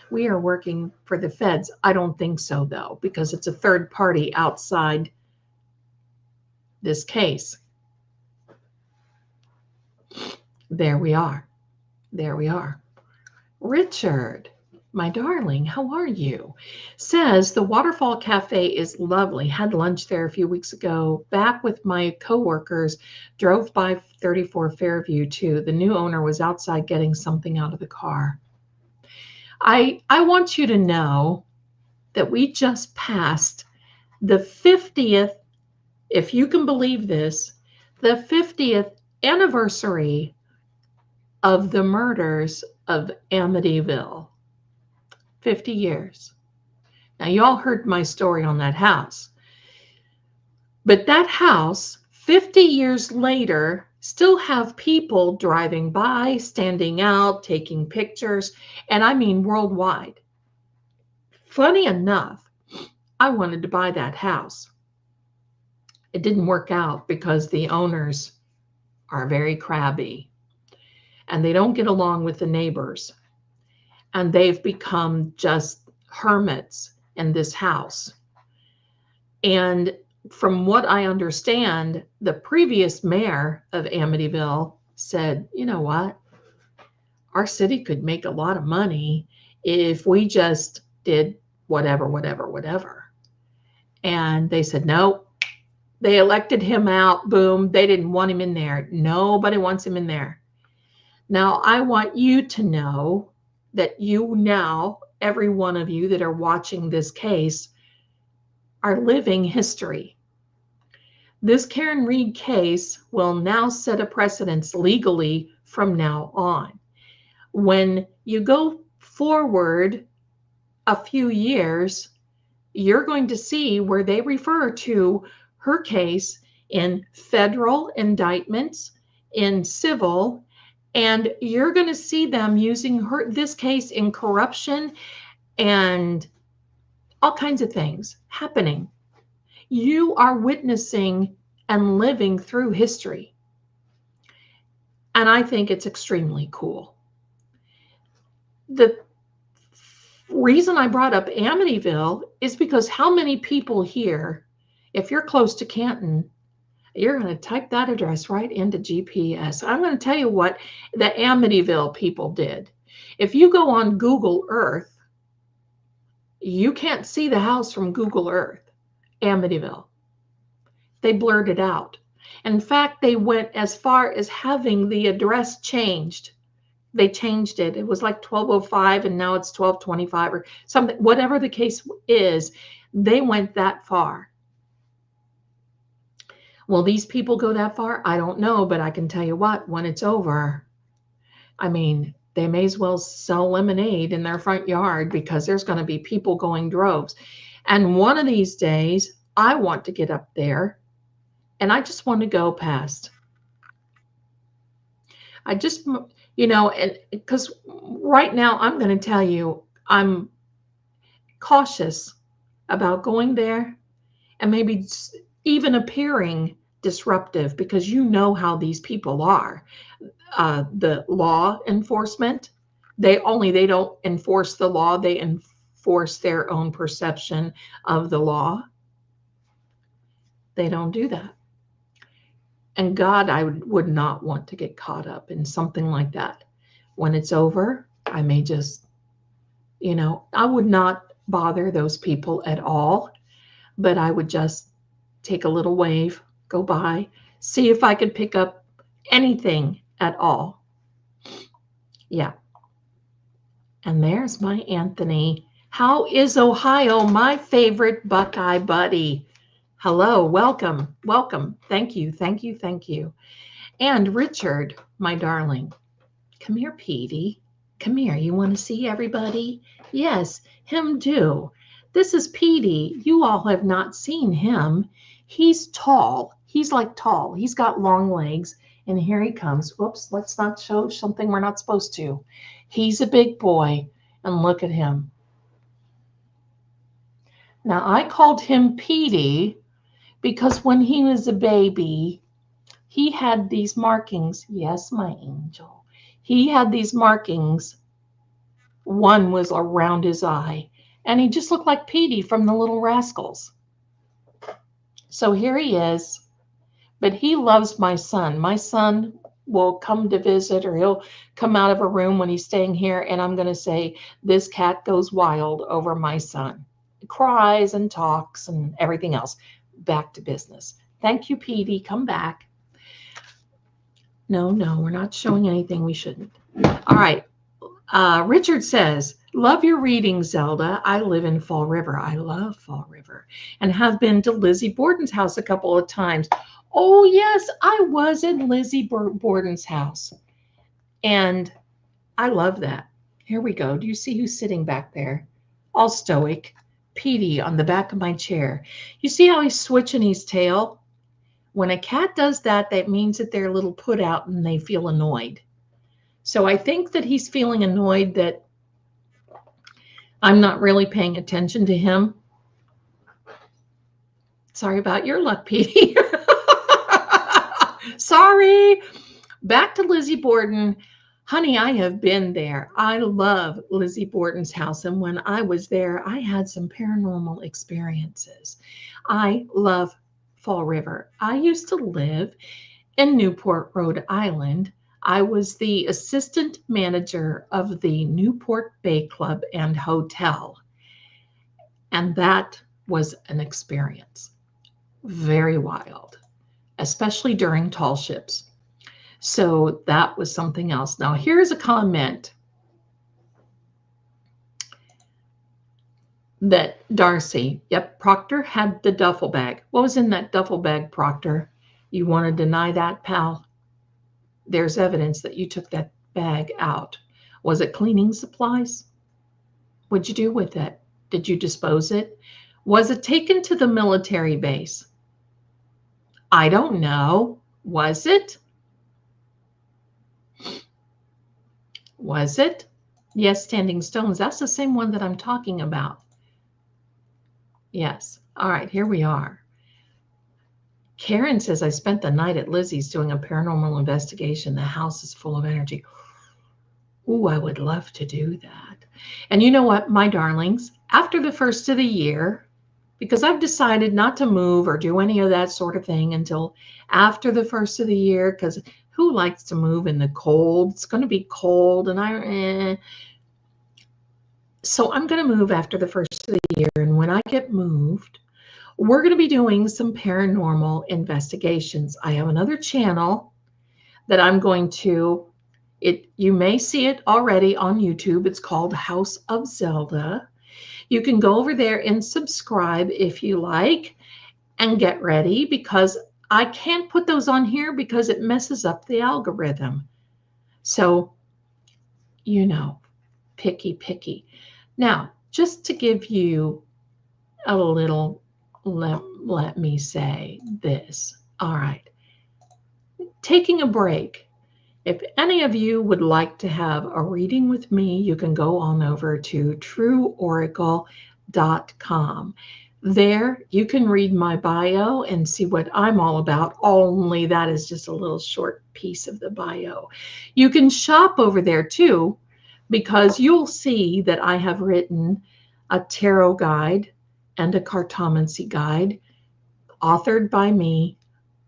S2: we are working for the feds. I don't think so, though, because it's a third party outside this case. There we are. There we are. Richard, my darling, how are you? Says the Waterfall Cafe is lovely. Had lunch there a few weeks ago. Back with my coworkers. Drove by 34 Fairview too. The new owner was outside getting something out of the car. I want you to know that we just passed the 50th, if you can believe this, the 50th anniversary of the murders of Amityville. 50 years. Now, you all heard my story on that house. But that house, 50 years later, still have people driving by, standing out, taking pictures, and I mean worldwide. Funny enough, I wanted to buy that house. It didn't work out because the owners are very crabby and they don't get along with the neighbors. And they've become just hermits in this house. And from what I understand, the previous mayor of Amityville said, you know what? Our city could make a lot of money if we just did whatever. And they said, no. They elected him out. Boom. They didn't want him in there. Nobody wants him in there. Now, I want you to know that you now, every one of you that are watching this case, are living history. This Karen Reed case will now set a precedence legally from now on. When you go forward a few years, you're going to see where they refer to her case in federal indictments, in civil, and you're going to see them using this case in corruption and all kinds of things happening. You are witnessing and living through history. And I think it's extremely cool. The reason I brought up Amityville is because how many people here, if you're close to Canton, you're going to type that address right into GPS. I'm going to tell you what the Amityville people did. If you go on Google Earth, you can't see the house from Google Earth, Amityville. They blurred it out. In fact, they went as far as having the address changed. They changed it. It was like 1205 and now it's 1225 or something. Whatever the case is, they went that far. Will these people go that far? I don't know, but I can tell you what, when it's over, I mean, they may as well sell lemonade in their front yard because there's going to be people going droves. And one of these days, I want to get up there and I just want to go past. I just, you know, and because right now I'm going to tell you, I'm cautious about going there and maybe even appearing disruptive because you know how these people are. The law enforcement, they don't enforce the law, they enforce their own perception of the law. They don't do that. And God, I would not want to get caught up in something like that. When it's over, I may just, you know, I would not bother those people at all, but I would just take a little wave, go by, see if I could pick up anything at all. Yeah. And there's my Anthony. How is Ohio, my favorite Buckeye buddy? Hello, welcome, welcome. Thank you. And Richard, my darling. Come here, Petey. Come here. You want to see everybody? Yes, him do. This is Petey. You all have not seen him. He's tall. He's like tall. He's got long legs. And here he comes. Whoops, let's not show something we're not supposed to. He's a big boy. And look at him. Now, I called him Petey because when he was a baby, he had these markings. Yes, my angel. He had these markings. One was around his eye, and he just looked like Petey from the Little Rascals. So here he is, but he loves my son. My son will come to visit, or he'll come out of a room when he's staying here, and I'm going to say, this cat goes wild over my son. He cries and talks and everything else. Back to business. Thank you, Petey. Come back. No, we're not showing anything we shouldn't. All right. Richard says, love your reading, Zelda. I live in Fall River. I love Fall River and have been to Lizzie Borden's house a couple of times. Oh, yes, I was at Lizzie Borden's house. And I love that. Here we go. Do you see who's sitting back there? All stoic. Petey on the back of my chair. You see how he's switching his tail? When a cat does that, that means that they're a little put out and they feel annoyed. So I think that he's feeling annoyed that I'm not really paying attention to him. Sorry about your luck, Petey. Sorry. Back to Lizzie Borden. Honey, I have been there. I love Lizzie Borden's house. And when I was there, I had some paranormal experiences. I love Fall River. I used to live in Newport, Rhode Island. I was the assistant manager of the Newport Bay Club and Hotel. And that was an experience. Very wild, especially during tall ships. So that was something else. Now, here's a comment that Darcy, yep, Proctor had the duffel bag. What was in that duffel bag, Proctor? You want to deny that, pal? There's evidence that you took that bag out. Was it cleaning supplies? What'd you do with it? Did you dispose it? Was it taken to the military base? I don't know. Was it? Was it? Yes, Standing Stones. That's the same one that I'm talking about. Yes. All right, here we are. Karen says, I spent the night at Lizzie's doing a paranormal investigation. The house is full of energy. Ooh, I would love to do that. And you know what, my darlings, after the first of the year, because I've decided not to move or do any of that sort of thing until after the first of the year, because who likes to move in the cold? It's going to be cold, and so I'm going to move after the first of the year. And when I get moved, we're going to be doing some paranormal investigations. I have another channel that I'm going to, you may see it already on YouTube. It's called House of Zelda. You can go over there and subscribe if you like and get ready, because I can't put those on here because it messes up the algorithm. So, you know, picky. Now, just to give you a little, let me say this. All right. Taking a break. If any of you would like to have a reading with me, you can go on over to trueoracle.com. There, you can read my bio and see what I'm all about, only that is just a little short piece of the bio. You can shop over there too, because you'll see that I have written a tarot guide and a cartomancy guide, authored by me,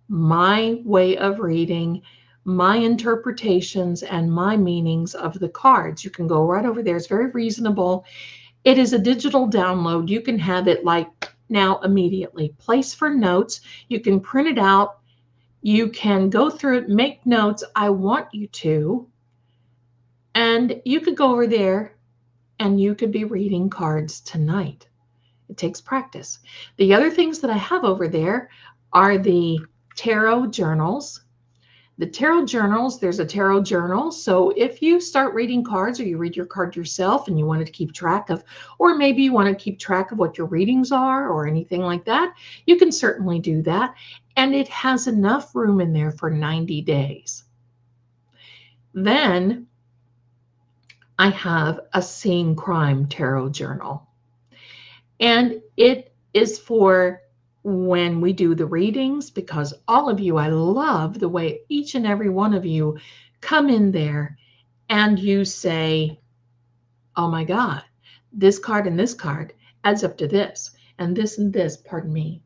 S2: my way of reading, my interpretations, and my meanings of the cards. You can go right over there. It's very reasonable. It is a digital download. You can have it like now immediately. Place for notes. You can print it out. You can go through it, make notes. I want you to. And you could go over there and you could be reading cards tonight. It takes practice. The other things that I have over there are the tarot journals. The tarot journals, there's a tarot journal. So if you start reading cards, or you read your card yourself and you want to keep track of, or maybe you want to keep track of what your readings are or anything like that, you can certainly do that. And it has enough room in there for 90 days. Then I have a Seeing Crime tarot journal. And it is for when we do the readings, because all of you, I love the way each and every one of you come in there and you say, oh my God, this card and this card adds up to this, and this, pardon me,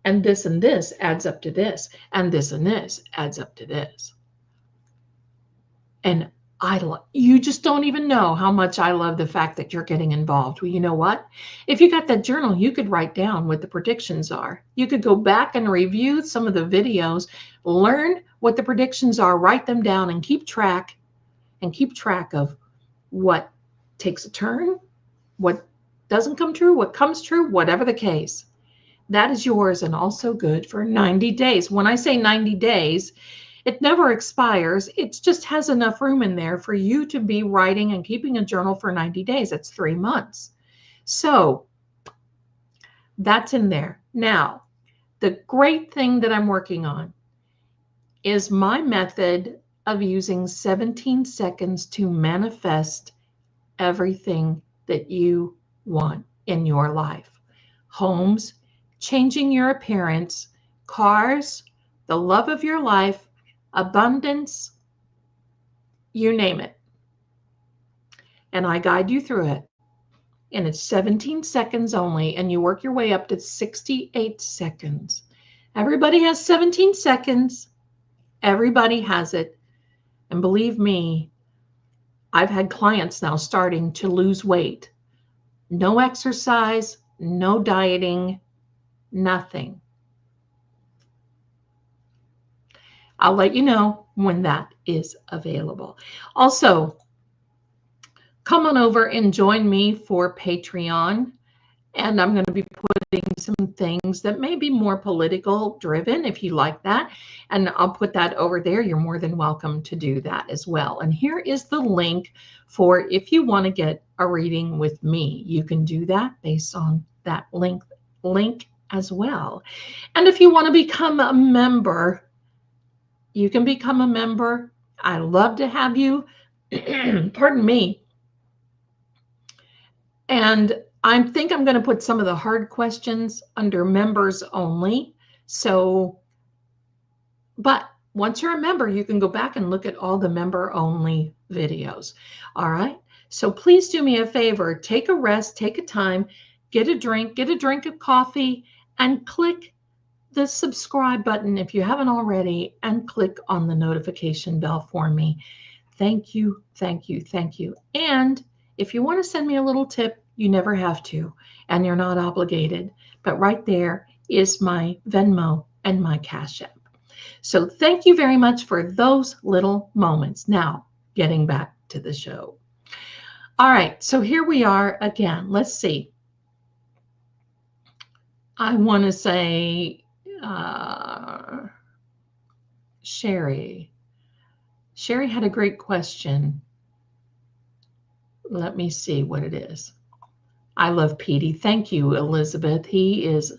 S2: and this adds up to this, and this adds up to this. And you just don't even know how much I love the fact that you're getting involved. Well, you know what? If you got that journal, you could write down what the predictions are. You could go back and review some of the videos, learn what the predictions are, write them down, and keep track of what takes a turn, what doesn't come true, what comes true, whatever the case. That is yours and also good for 90 days. When I say 90 days, it never expires. It just has enough room in there for you to be writing and keeping a journal for 90 days. It's 3 months. So that's in there. Now, the great thing that I'm working on is my method of using 17 seconds to manifest everything that you want in your life. Homes, changing your appearance, cars, the love of your life, abundance, you name it. And I guide you through it. And it's 17 seconds only, and you work your way up to 68 seconds. Everybody has 17 seconds. Everybody has it. And believe me, I've had clients now starting to lose weight. No exercise, no dieting, nothing. I'll let you know when that is available. Also, come on over and join me for Patreon. And I'm going to be putting some things that may be more political driven, if you like that. And I'll put that over there. You're more than welcome to do that as well. And here is the link for if you want to get a reading with me. You can do that based on that link as well. And if you want to become a member, you can become a member. I love to have you. Pardon me. And I think I'm going to put some of the hard questions under members only. So, but once you're a member, you can go back and look at all the member only videos. All right. So please do me a favor, take a rest, take a time, get a drink of coffee, and click the subscribe button if you haven't already, and click on the notification bell for me. Thank you, thank you, thank you. And if you want to send me a little tip, you never have to, and you're not obligated. But right there is my Venmo and my Cash App. So thank you very much for those little moments. Now, getting back to the show. All right, so here we are again. Let's see. I want to say, Sherry had a great question. Let me see what it is. I love Petey. Thank you, Elizabeth. He's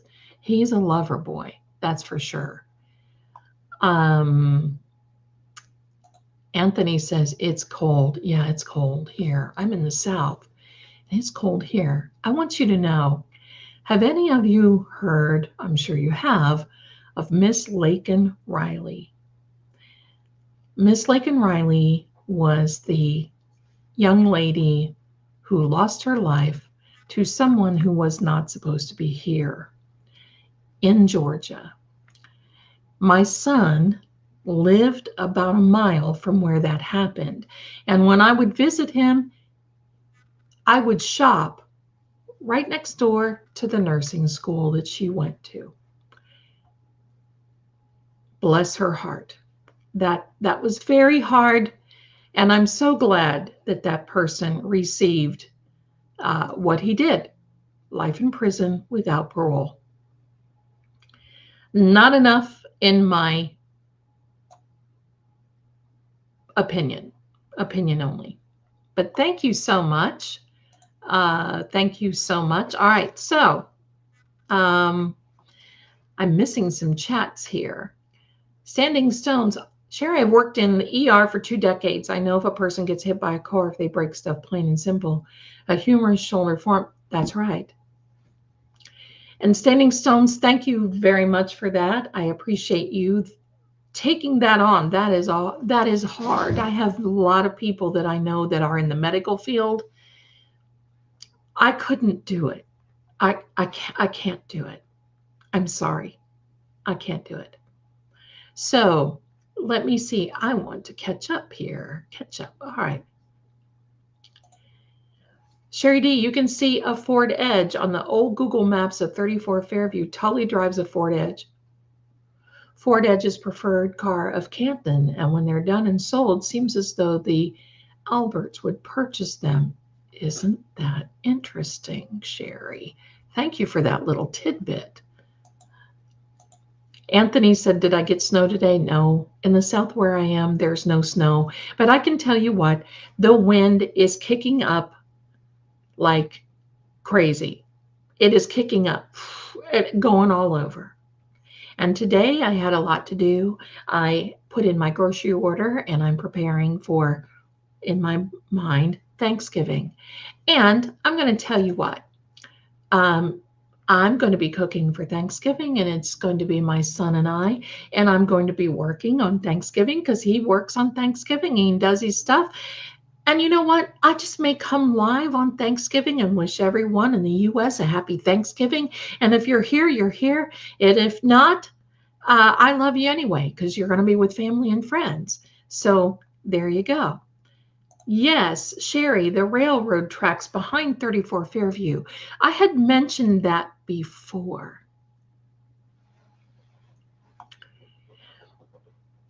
S2: a lover boy, that's for sure. Anthony says it's cold. Yeah, it's cold here. I'm in the South. It's cold here. I want you to know, have any of you heard, I'm sure you have, of Miss Laken Riley? Miss Laken Riley was the young lady who lost her life to someone who was not supposed to be here in Georgia. My son lived about a mile from where that happened. And when I would visit him, I would shop right next door to the nursing school that she went to. Bless her heart. That was very hard. And I'm so glad that that person received what he did, life in prison without parole. Not enough in my opinion only. But thank you so much. Thank you so much. All right, so I'm missing some chats here. Standing Stones. Sherry, I've worked in the ER for 2 decades. I know if a person gets hit by a car, if they break stuff, plain and simple. A humerus shoulder form. That's right. And Standing Stones, thank you very much for that. I appreciate you taking that on. That is all. That is hard. I have a lot of people that I know that are in the medical field. I couldn't do it. I can't do it. I'm sorry. I can't do it. So let me see. I want to catch up here. Catch up. All right. Sherry D, you can see a Ford Edge on the old Google Maps of 34 Fairview. Tully drives a Ford Edge. Ford Edge's preferred car of Canton, and when they're done and sold, seems as though the Alberts would purchase them. Isn't that interesting, Sherry? Thank you for that little tidbit. Anthony said, did I get snow today? No. In the south where I am, there's no snow. But I can tell you what, the wind is kicking up like crazy. It is kicking up, going all over. And today I had a lot to do. I put in my grocery order and I'm preparing for, in my mind, Thanksgiving. And I'm going to tell you what, I'm going to be cooking for Thanksgiving, and it's going to be my son and I'm going to be working on Thanksgiving because he works on Thanksgiving. He does his stuff. And you know what? I just may come live on Thanksgiving and wish everyone in the U.S. a happy Thanksgiving. And if you're here, you're here. And if not, I love you anyway, because you're going to be with family and friends. So there you go. Yes, Sherry, the railroad tracks behind 34 Fairview. I had mentioned that before.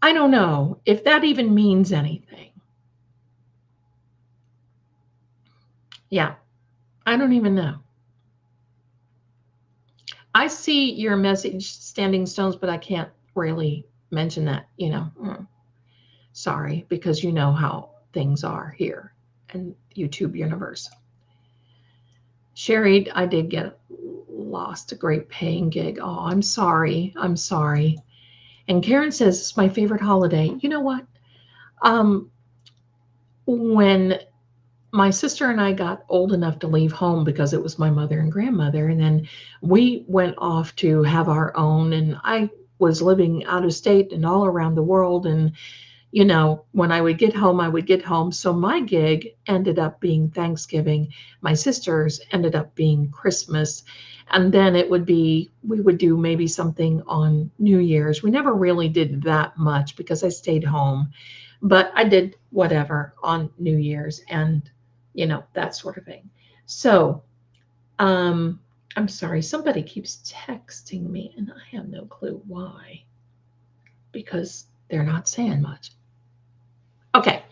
S2: I don't know if that even means anything. Yeah, I don't even know. I see your message, Standing Stones, but I can't really mention that, you know. Sorry, because you know how things are here in YouTube universe. Sherry, I did get lost a great paying gig. Oh, I'm sorry. I'm sorry. And Karen says it's my favorite holiday. You know what? When my sister and I got old enough to leave home because it was my mother and grandmother, and then we went off to have our own, and I was living out of state and all around the world, and you know, when I would get home, I would get home. So my gig ended up being Thanksgiving. My sister's ended up being Christmas. And then it would be, we would do maybe something on New Year's. We never really did that much because I stayed home. But I did whatever on New Year's and, you know, that sort of thing. So I'm sorry, somebody keeps texting me and I have no clue why. Because they're not saying much. Okay,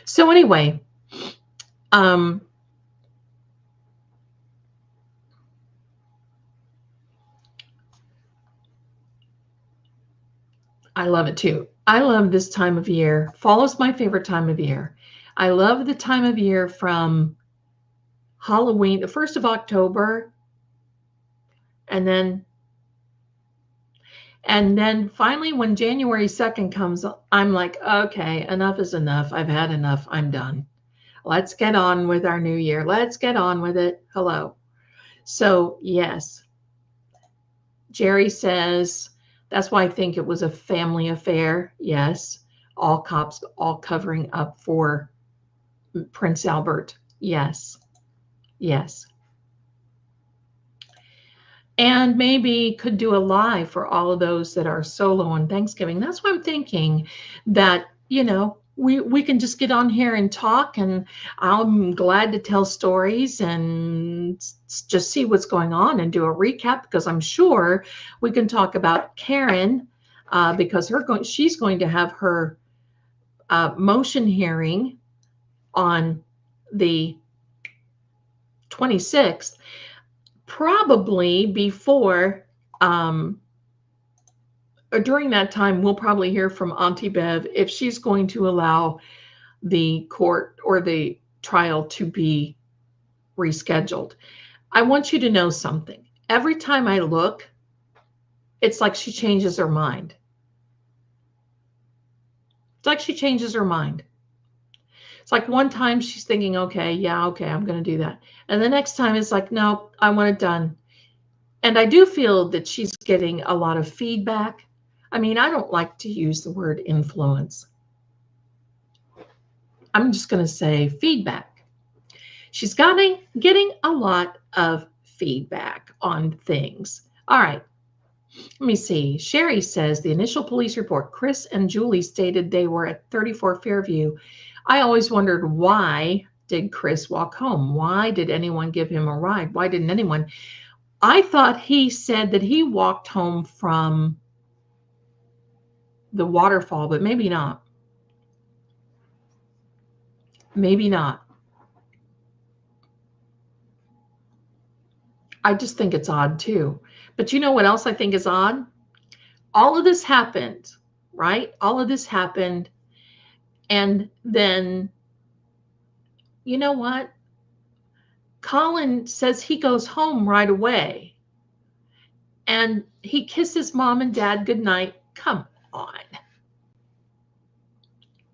S2: so anyway, I love it too. I love this time of year. Fall is my favorite time of year. I love the time of year from Halloween, the 1st of October, and then finally when January 2nd comes, I'm like, okay, enough is enough. I've had enough. I'm done. Let's get on with our new year. Let's get on with it. Hello. So yes, Jerry says, that's why I think it was a family affair. Yes. All cops, all covering up for Prince Albert. Yes. Yes. And maybe could do a live for all of those that are solo on Thanksgiving. That's why I'm thinking that, you know, we can just get on here and talk, and I'm glad to tell stories and just see what's going on and do a recap, because I'm sure we can talk about Karen because she's going to have her motion hearing on the 26th. Probably before or during that time, we'll probably hear from Auntie Bev if she's going to allow the court or the trial to be rescheduled. I want you to know something. Every time I look, it's like she changes her mind. It's like she changes her mind. It's like one time she's thinking, okay, I'm going to do that. And the next time it's like, no, I want it done. And I do feel that she's getting a lot of feedback. I mean, I don't like to use the word influence. I'm just going to say feedback. She's getting a lot of feedback on things. All right. Let me see. Sherry says the initial police report, Chris and Julie stated they were at 34 Fairview. I always wondered, why did Chris walk home? Why did anyone give him a ride? Why didn't anyone? I thought he said that he walked home from the waterfall, but maybe not. Maybe not. I just think it's odd too. But you know what else I think is odd? All of this happened, right? All of this happened. And then, you know what? Colin says he goes home right away. And he kisses mom and dad goodnight. Come on.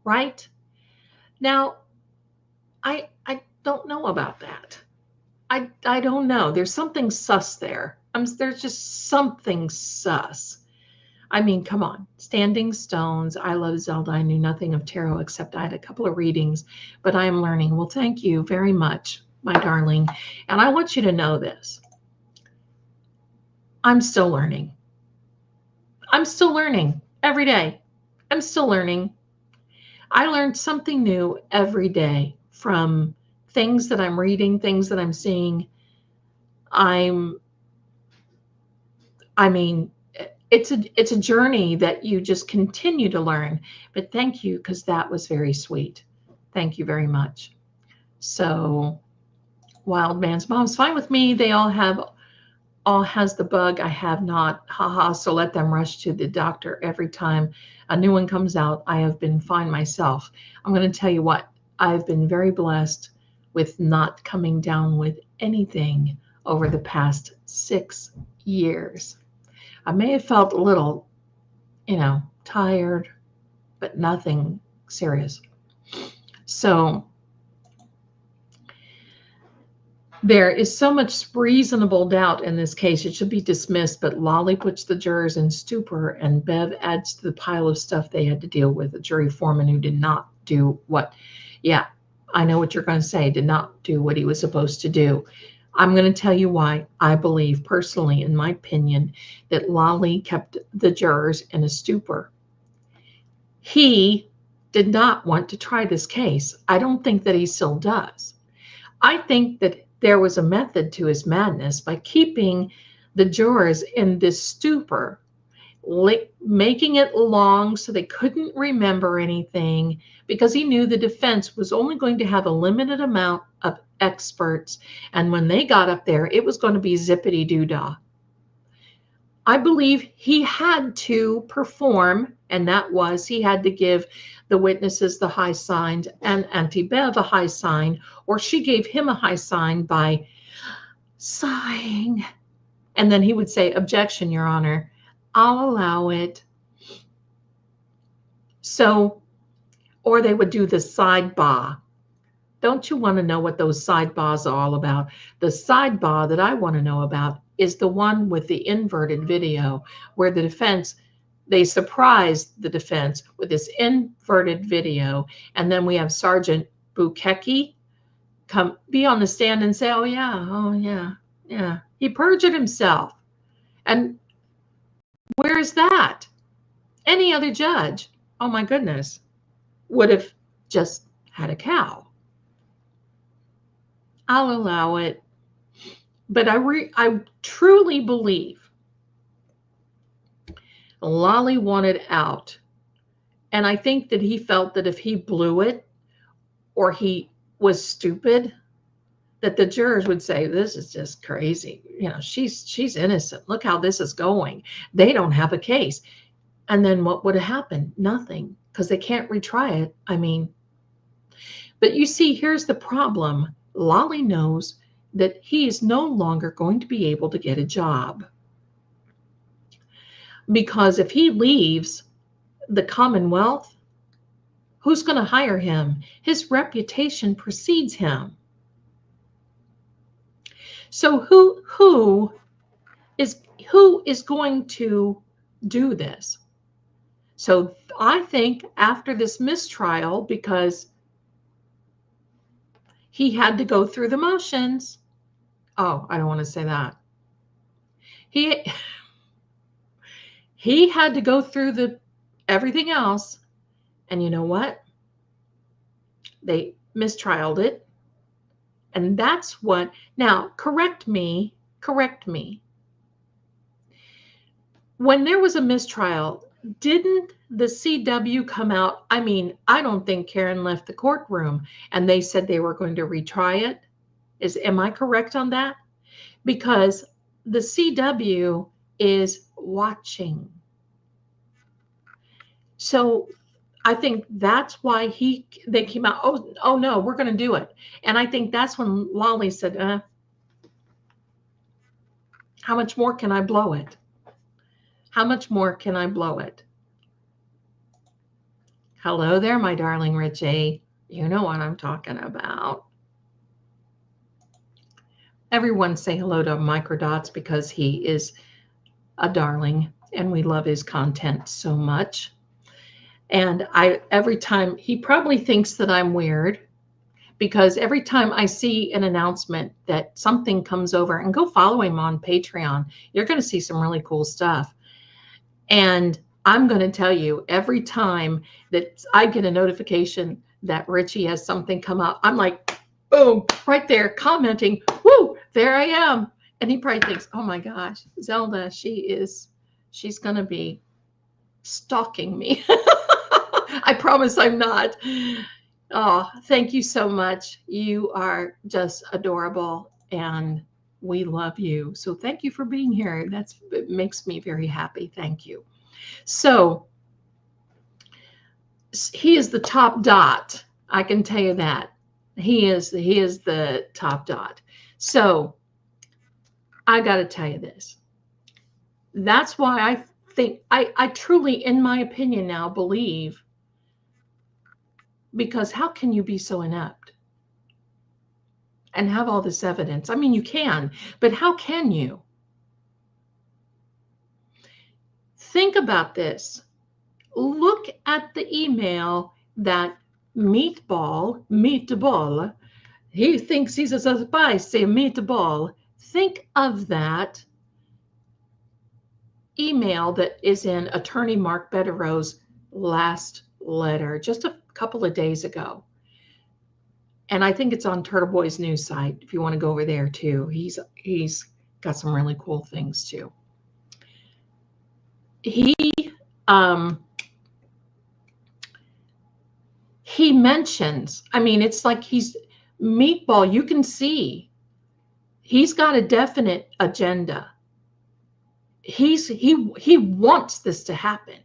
S2: Right? Now, I don't know about that. I don't know. There's something sus there. There's just something sus. I mean, come on. Standing Stones. I love Zelda. I knew nothing of tarot except I had a couple of readings, but I am learning. Well, thank you very much, my darling. And I want you to know this. I'm still learning. I'm still learning every day. I'm still learning. I learned something new every day from things that I'm reading, things that I'm seeing. I mean, it's a journey that you just continue to learn. But thank you, because that was very sweet. Thank you very much. So, Wild Man's mom's fine with me. They all has the bug. I have not. Haha. So let them rush to the doctor every time a new one comes out. I have been fine myself. I'm going to tell you what. I've been very blessed with not coming down with anything over the past 6 years. I may have felt a little, tired, but nothing serious. So there is so much reasonable doubt in this case. It should be dismissed, but Lolly puts the jurors in stupor, and Bev adds to the pile of stuff they had to deal with. A jury foreman who did not do what, I know what you're going to say, did not do what he was supposed to do. I'm going to tell you why I believe personally, in my opinion, that Lolly kept the jurors in a stupor. He did not want to try this case. I don't think that he still does. I think that there was a method to his madness by keeping the jurors in this stupor, making it long so they couldn't remember anything, because he knew the defense was only going to have a limited amount of experts. And when they got up there, it was going to be zippity-doo-dah. I believe he had to perform, and that was he had to give the witnesses the high sign and Auntie Bev a high sign, or she gave him a high sign by sighing. And then he would say, "Objection, Your Honor. I'll allow it." So, or they would do the sidebar. Don't you want to know what those sidebars are all about? The sidebar that I want to know about is the one with the inverted video, where the defense, they surprised the defense with this inverted video. And then we have Sergeant Bukecki come be on the stand and say, oh yeah. He perjured himself. And where's that? Any other judge, oh my goodness, would have just had a cow. I'll allow it. But I truly believe Lolly wanted out. And I think that he felt that if he blew it or he was stupid, that the jurors would say, this is just crazy. She's innocent. Look how this is going. They don't have a case. And then what would have happened? Nothing, because they can't retry it. But you see, here's the problem. Lolly knows that he is no longer going to be able to get a job. Because if he leaves the Commonwealth, who's going to hire him? His reputation precedes him. So who who is going to do this? So I think after this mistrial, because he had to go through the motions. Oh, I don't want to say that. He had to go through everything else. And you know what? They mistrialed it. And that's what, now correct me. When there was a mistrial, didn't the CW come out? I mean, I don't think Karen left the courtroom and they said they were going to retry it. Am I correct on that? Because the CW is watching. So I think that's why they came out, oh no, we're going to do it. And I think that's when Lolly said, how much more can I blow it? How much more can I blow it? Hello there, my darling Richie. You know what I'm talking about. Everyone say hello to Microdots because he is a darling and we love his content so much. And every time, he probably thinks that I'm weird, because every time I see an announcement that something comes over, and go follow him on Patreon, you're going to see some really cool stuff. And I'm going to tell you, every time that I get a notification that Richie has something come up, I'm like, boom, right there, commenting, woo, there I am. And he probably thinks, oh my gosh, Zelda, she's going to be stalking me. I promise I'm not. Oh, thank you so much. You are just adorable and we love you. So thank you for being here. It makes me very happy. Thank you. So he is the top dot. I can tell you that. He is the top dot. So I got to tell you this. That's why I think I truly, in my opinion now, believe, because how can you be so inept and have all this evidence? I mean, you can, but how can you? Think about this. Look at the email that Meatball, he thinks he's a spicy meatball. Think of that email that is in Attorney Mark Bettero's last letter just a couple of days ago. And I think it's on Turtle Boy's news site if you want to go over there too. He's got some really cool things too. He mentions, I mean, it's like he's Meatball, you can see he's got a definite agenda. He wants this to happen.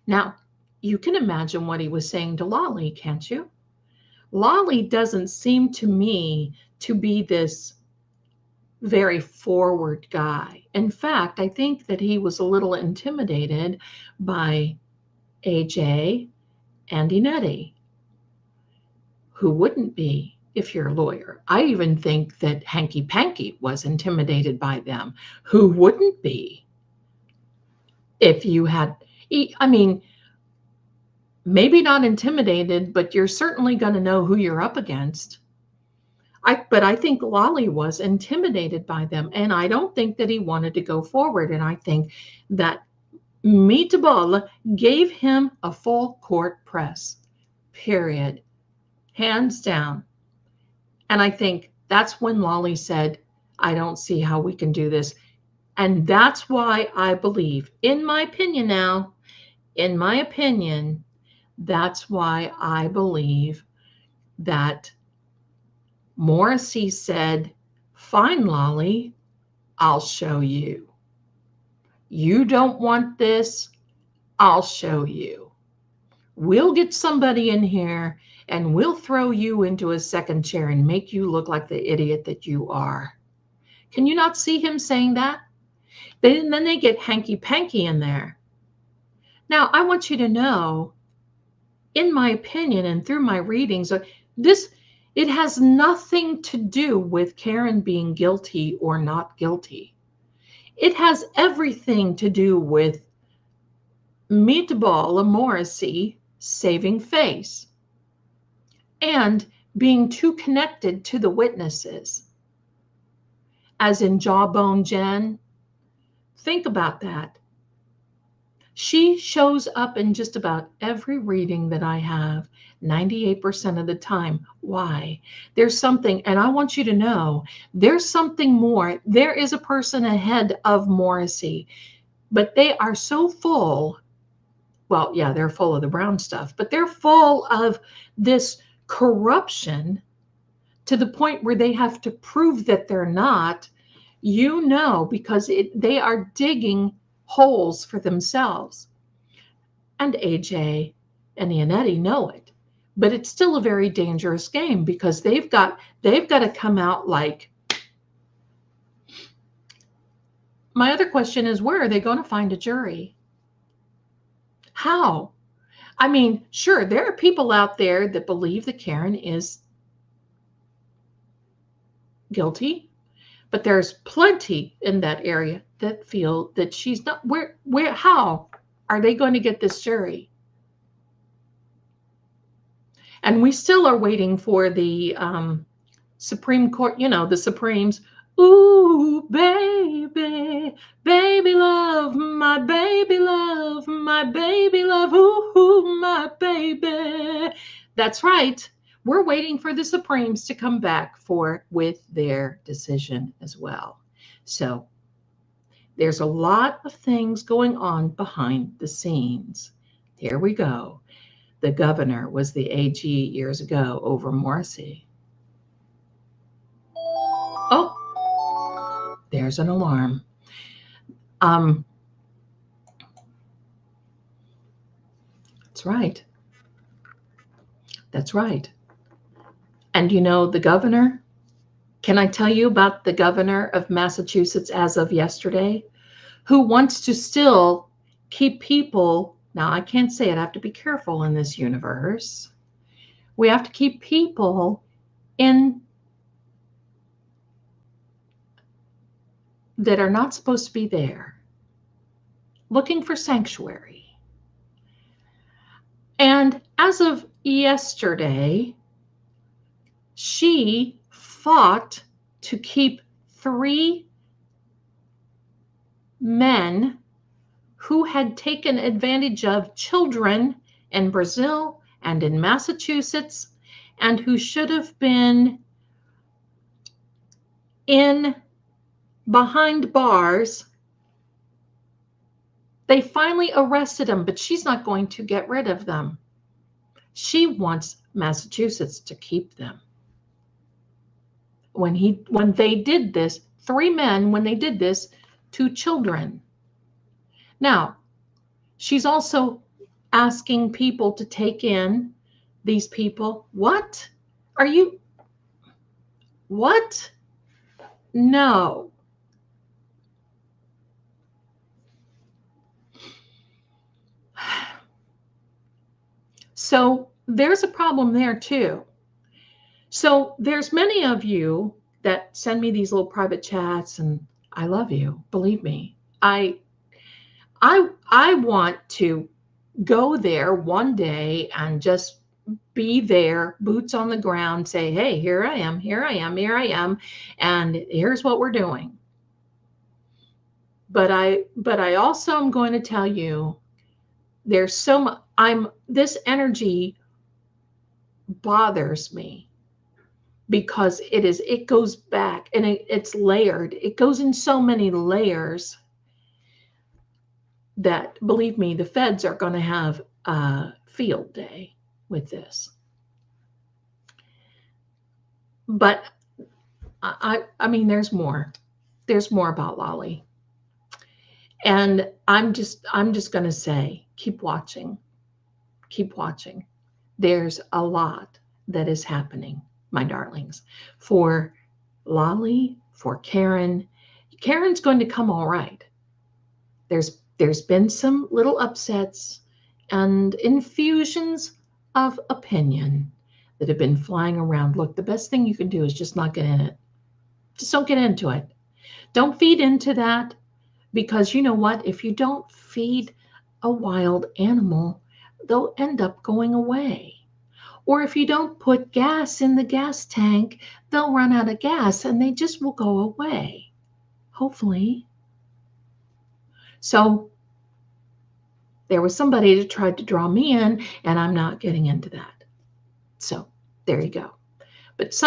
S2: Now, you can imagine what he was saying to Lolly, can't you? Lolly doesn't seem to me to be this very forward guy. In fact, I think that he was a little intimidated by AJ and Inetti. Who wouldn't be if you're a lawyer? I even think that Hanky Panky was intimidated by them. Who wouldn't be if you had, I mean, maybe not intimidated, but you're certainly going to know who you're up against. But I think Lolly was intimidated by them, and I don't think that he wanted to go forward. And I think that Meatball gave him a full court press, period, hands down. And I think that's when Lolly said, I don't see how we can do this. And that's why I believe, in my opinion now, that's why I believe that Morrissey said, fine, Lolly, I'll show you. You don't want this, I'll show you. We'll get somebody in here and we'll throw you into a second chair and make you look like the idiot that you are. Can you not see him saying that? Then they get Hanky Panky in there. Now, I want you to know, in my opinion and through my readings, it has nothing to do with Karen being guilty or not guilty. It has everything to do with Meatball Morrissey saving face and being too connected to the witnesses, as in Jawbone Jen. Think about that. She shows up in just about every reading that I have, 98% of the time. Why? There's something, and I want you to know, there's something more. There is a person ahead of Morrissey, but they are so full. Well, yeah, they're full of the brown stuff, but they're full of this corruption to the point where they have to prove that they're not, because they are digging holes for themselves. And AJ and Iannetti know it, but it's still a very dangerous game because they've got to come out like. My other question is, where are they going to find a jury? How? I mean, sure, there are people out there that believe that Karen is guilty, but there's plenty in that area that feel that she's not. How are they going to get this jury? And we still are waiting for the Supreme Court, the Supremes. Ooh, baby, baby love, my baby love, my baby love, ooh, my baby. That's right. We're waiting for the Supremes to come back with their decision as well. So there's a lot of things going on behind the scenes. Here we go. The governor was the AG years ago over Morrissey. Oh, there's an alarm. That's right. That's right. And the governor, can I tell you about the governor of Massachusetts as of yesterday, who wants to still keep people, now I can't say it, I have to be careful in this universe. We have to keep people that are not supposed to be there, looking for sanctuary. And as of yesterday, she fought to keep 3 men who had taken advantage of children in Brazil and in Massachusetts, and who should have been behind bars. They finally arrested them, but she's not going to get rid of them. She wants Massachusetts to keep them. When they did this, 3 men, when they did this to children. Now, she's also asking people to take in these people. What? What? No. So there's a problem there too. So there's many of you that send me these little private chats, and I love you. Believe me. I want to go there one day and just be there, boots on the ground, say, hey, here I am, and here's what we're doing. But I also am going to tell you, there's so much, this energy bothers me because it goes back and it's layered. It goes in so many layers that, believe me, the feds are going to have a field day with this. But I mean, there's more about Lolly. And I'm just going to say, keep watching. There's a lot that is happening, my darlings, for Lolly, for Karen. Karen's going to come all right. There's been some little upsets and infusions of opinion that have been flying around. Look, the best thing you can do is just not get in it. Just don't get into it. Don't feed into that. Because you know what? If you don't feed a wild animal, they'll end up going away. Or if you don't put gas in the gas tank, they'll run out of gas and they just will go away, hopefully. So there was somebody that tried to draw me in, and I'm not getting into that. So there you go. But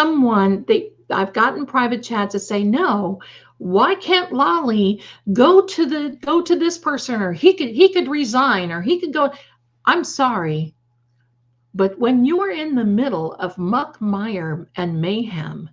S2: I've gotten private chats that say, no, why can't Lolly go to this person, or he could resign, or he could go. I'm sorry, but when you are in the middle of muck, mire, and mayhem,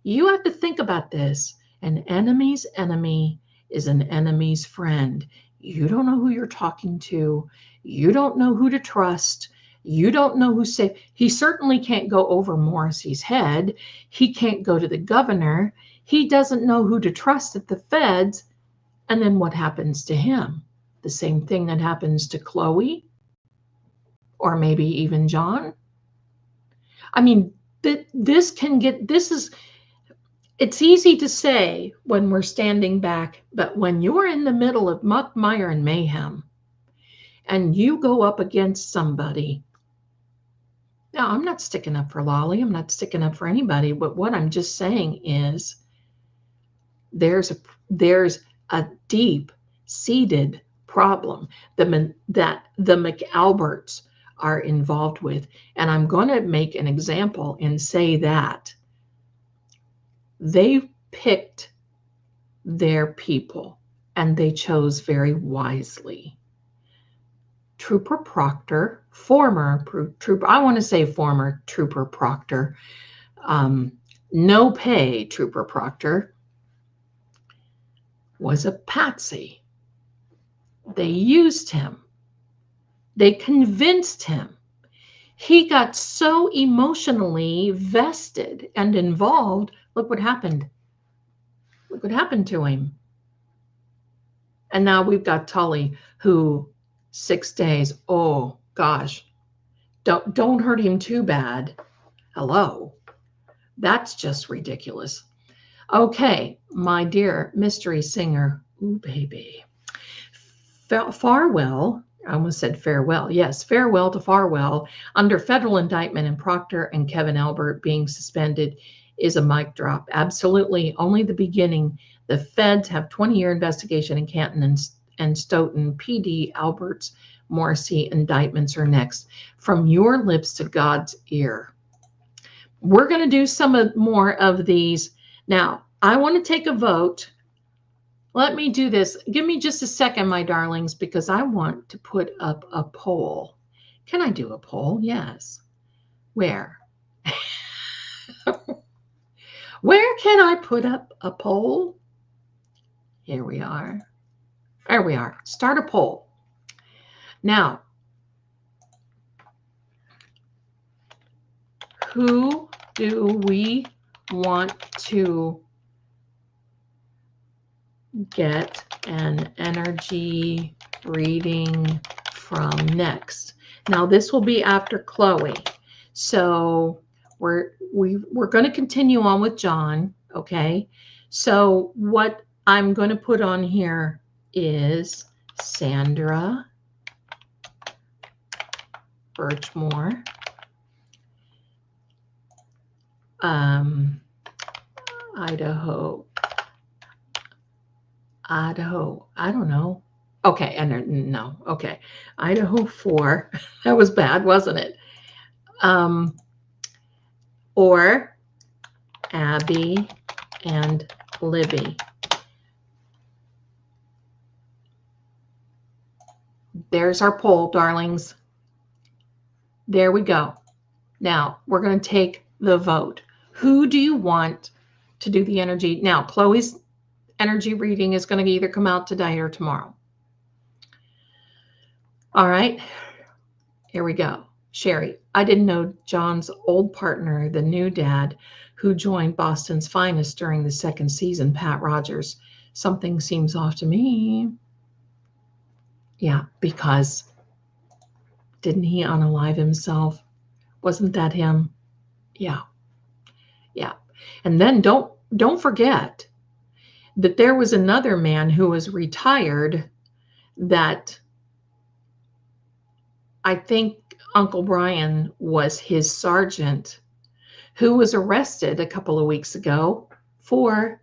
S2: you have to think about this. An enemy's enemy is an enemy's friend. You don't know who you're talking to. You don't know who to trust. You don't know who's safe. He certainly can't go over Morrissey's head. He can't go to the governor. He doesn't know who to trust at the feds. And then what happens to him? The same thing that happens to Chloe, or maybe even John. I mean, it's easy to say when we're standing back, but when you're in the middle of muck, mire, and mayhem, and you go up against somebody. Now, I'm not sticking up for Lolly. I'm not sticking up for anybody. But what I'm just saying is there's a deep-seated problem that the McAlberts are involved with. And I'm going to make an example and say that they picked their people and they chose very wisely. Trooper Proctor, former Trooper Proctor, no pay Trooper Proctor, was a patsy. They used him. They convinced him. He got so emotionally vested and involved. Look what happened. Look what happened to him. And now we've got Tully, who 6 days. Oh gosh, don't hurt him too bad. Hello, that's just ridiculous. Okay, my dear mystery singer, ooh baby, Farwell. I almost said farewell. Yes, farewell to Farwell under federal indictment, and Proctor and Kevin Albert being suspended is a mic drop. Absolutely, only the beginning. The feds have 20-year investigation in Canton and Stoughton PD. Albert's Morrissey indictments are next. From your lips to God's ear. We're going to do some more of these. Now, I want to take a vote. Let me do this. Give me just a second, my darlings, because I want to put up a poll. Can I do a poll? Yes. Where? Where can I put up a poll? Here we are. There we are. Start a poll. Now, who do we want to get an energy reading from next? Now, this will be after Chloe. So we're going to continue on with John, okay? So what I'm going to put on here is Sandra Birchmore, Idaho, I don't know. Okay, and no, okay. Idaho 4, that was bad, wasn't it? Or Abby and Libby. There's our poll, darlings. There we go. Now, we're going to take the vote. Who do you want to do the energy? Now, Chloe's energy reading is going to either come out today or tomorrow. All right. Here we go. Sherry, I didn't know John's old partner, the new dad, who joined Boston's Finest during the second season, Pat Rogers. Something seems off to me. Yeah, because didn't he unalive himself? Wasn't that him? Yeah. Yeah. And then don't forget, that there was another man who was retired that I think Uncle Brian was his sergeant, who was arrested a couple of weeks ago for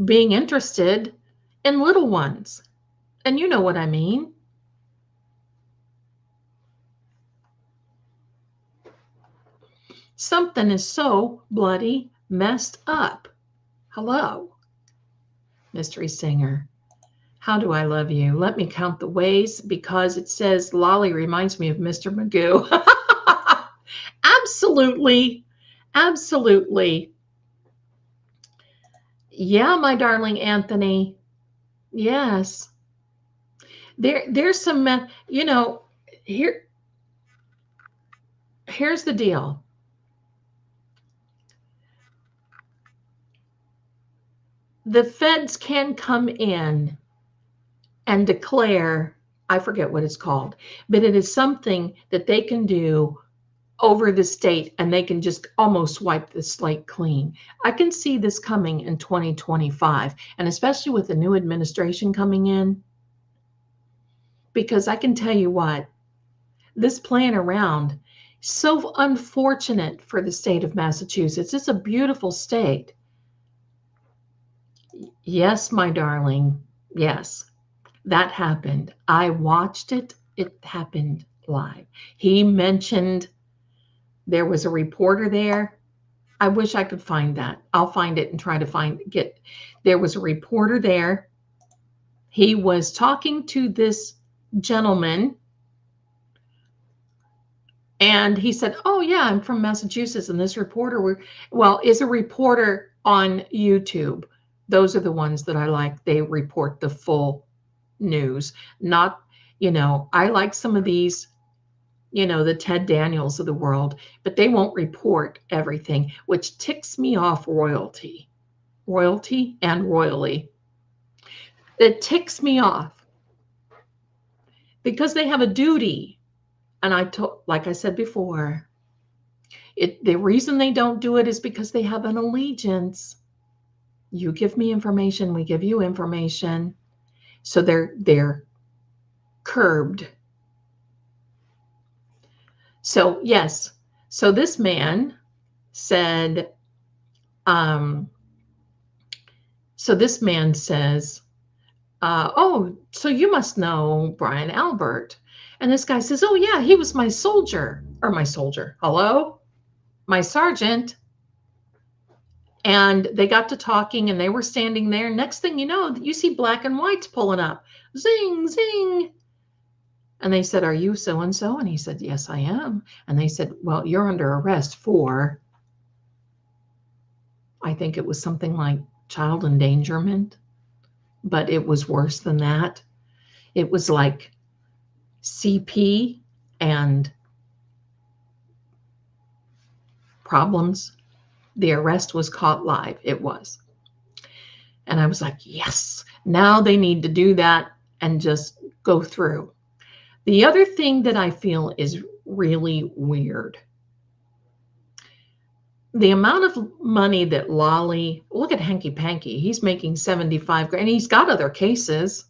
S2: being interested in little ones. And you know what I mean. Something is so bloody messed up. Hello, mystery singer. How do I love you? Let me count the ways, because it says Lolly reminds me of Mr. Magoo. Absolutely. Absolutely. Yeah, my darling Anthony. Yes. There's some, here's the deal. The feds can come in and declare, I forget what it's called, but it is something that they can do over the state, and they can just almost wipe the slate clean. I can see this coming in 2025, and especially with the new administration coming in, because I can tell you what, this playing around, so unfortunate for the state of Massachusetts. It's a beautiful state. Yes, my darling. Yes, that happened. I watched it. It happened live. He mentioned there was a reporter there. I wish I could find that. I'll find it and try to there was a reporter there. He was talking to this gentleman, and he said, "Oh yeah, I'm from Massachusetts." And this reporter is a reporter on YouTube. Those are the ones that I like. They report the full news. Not, I like some of these, the Ted Daniels of the world, but they won't report everything, which ticks me off royally. It ticks me off because they have a duty. And like I said before, the reason they don't do it is because they have an allegiance. You give me information, we give you information. So they're curbed. So yes, so this man said, says, "Oh, so you must know Brian Albert." And this guy says, "Oh yeah, he was my soldier." Hello? My sergeant. And they got to talking, and they were standing there. Next thing you know, you see black and whites pulling up. Zing, zing. And they said, "Are you so-and-so?" And he said, "Yes, I am." And they said, "Well, you're under arrest for," I think it was something like child endangerment, but it was worse than that. It was like CP and problems. The arrest was caught live. It was. And I was like, yes, now they need to do that and just go through. The other thing that I feel is really weird, the amount of money that Lolly, look at Hanky Panky, he's making 75 grand. He's got other cases.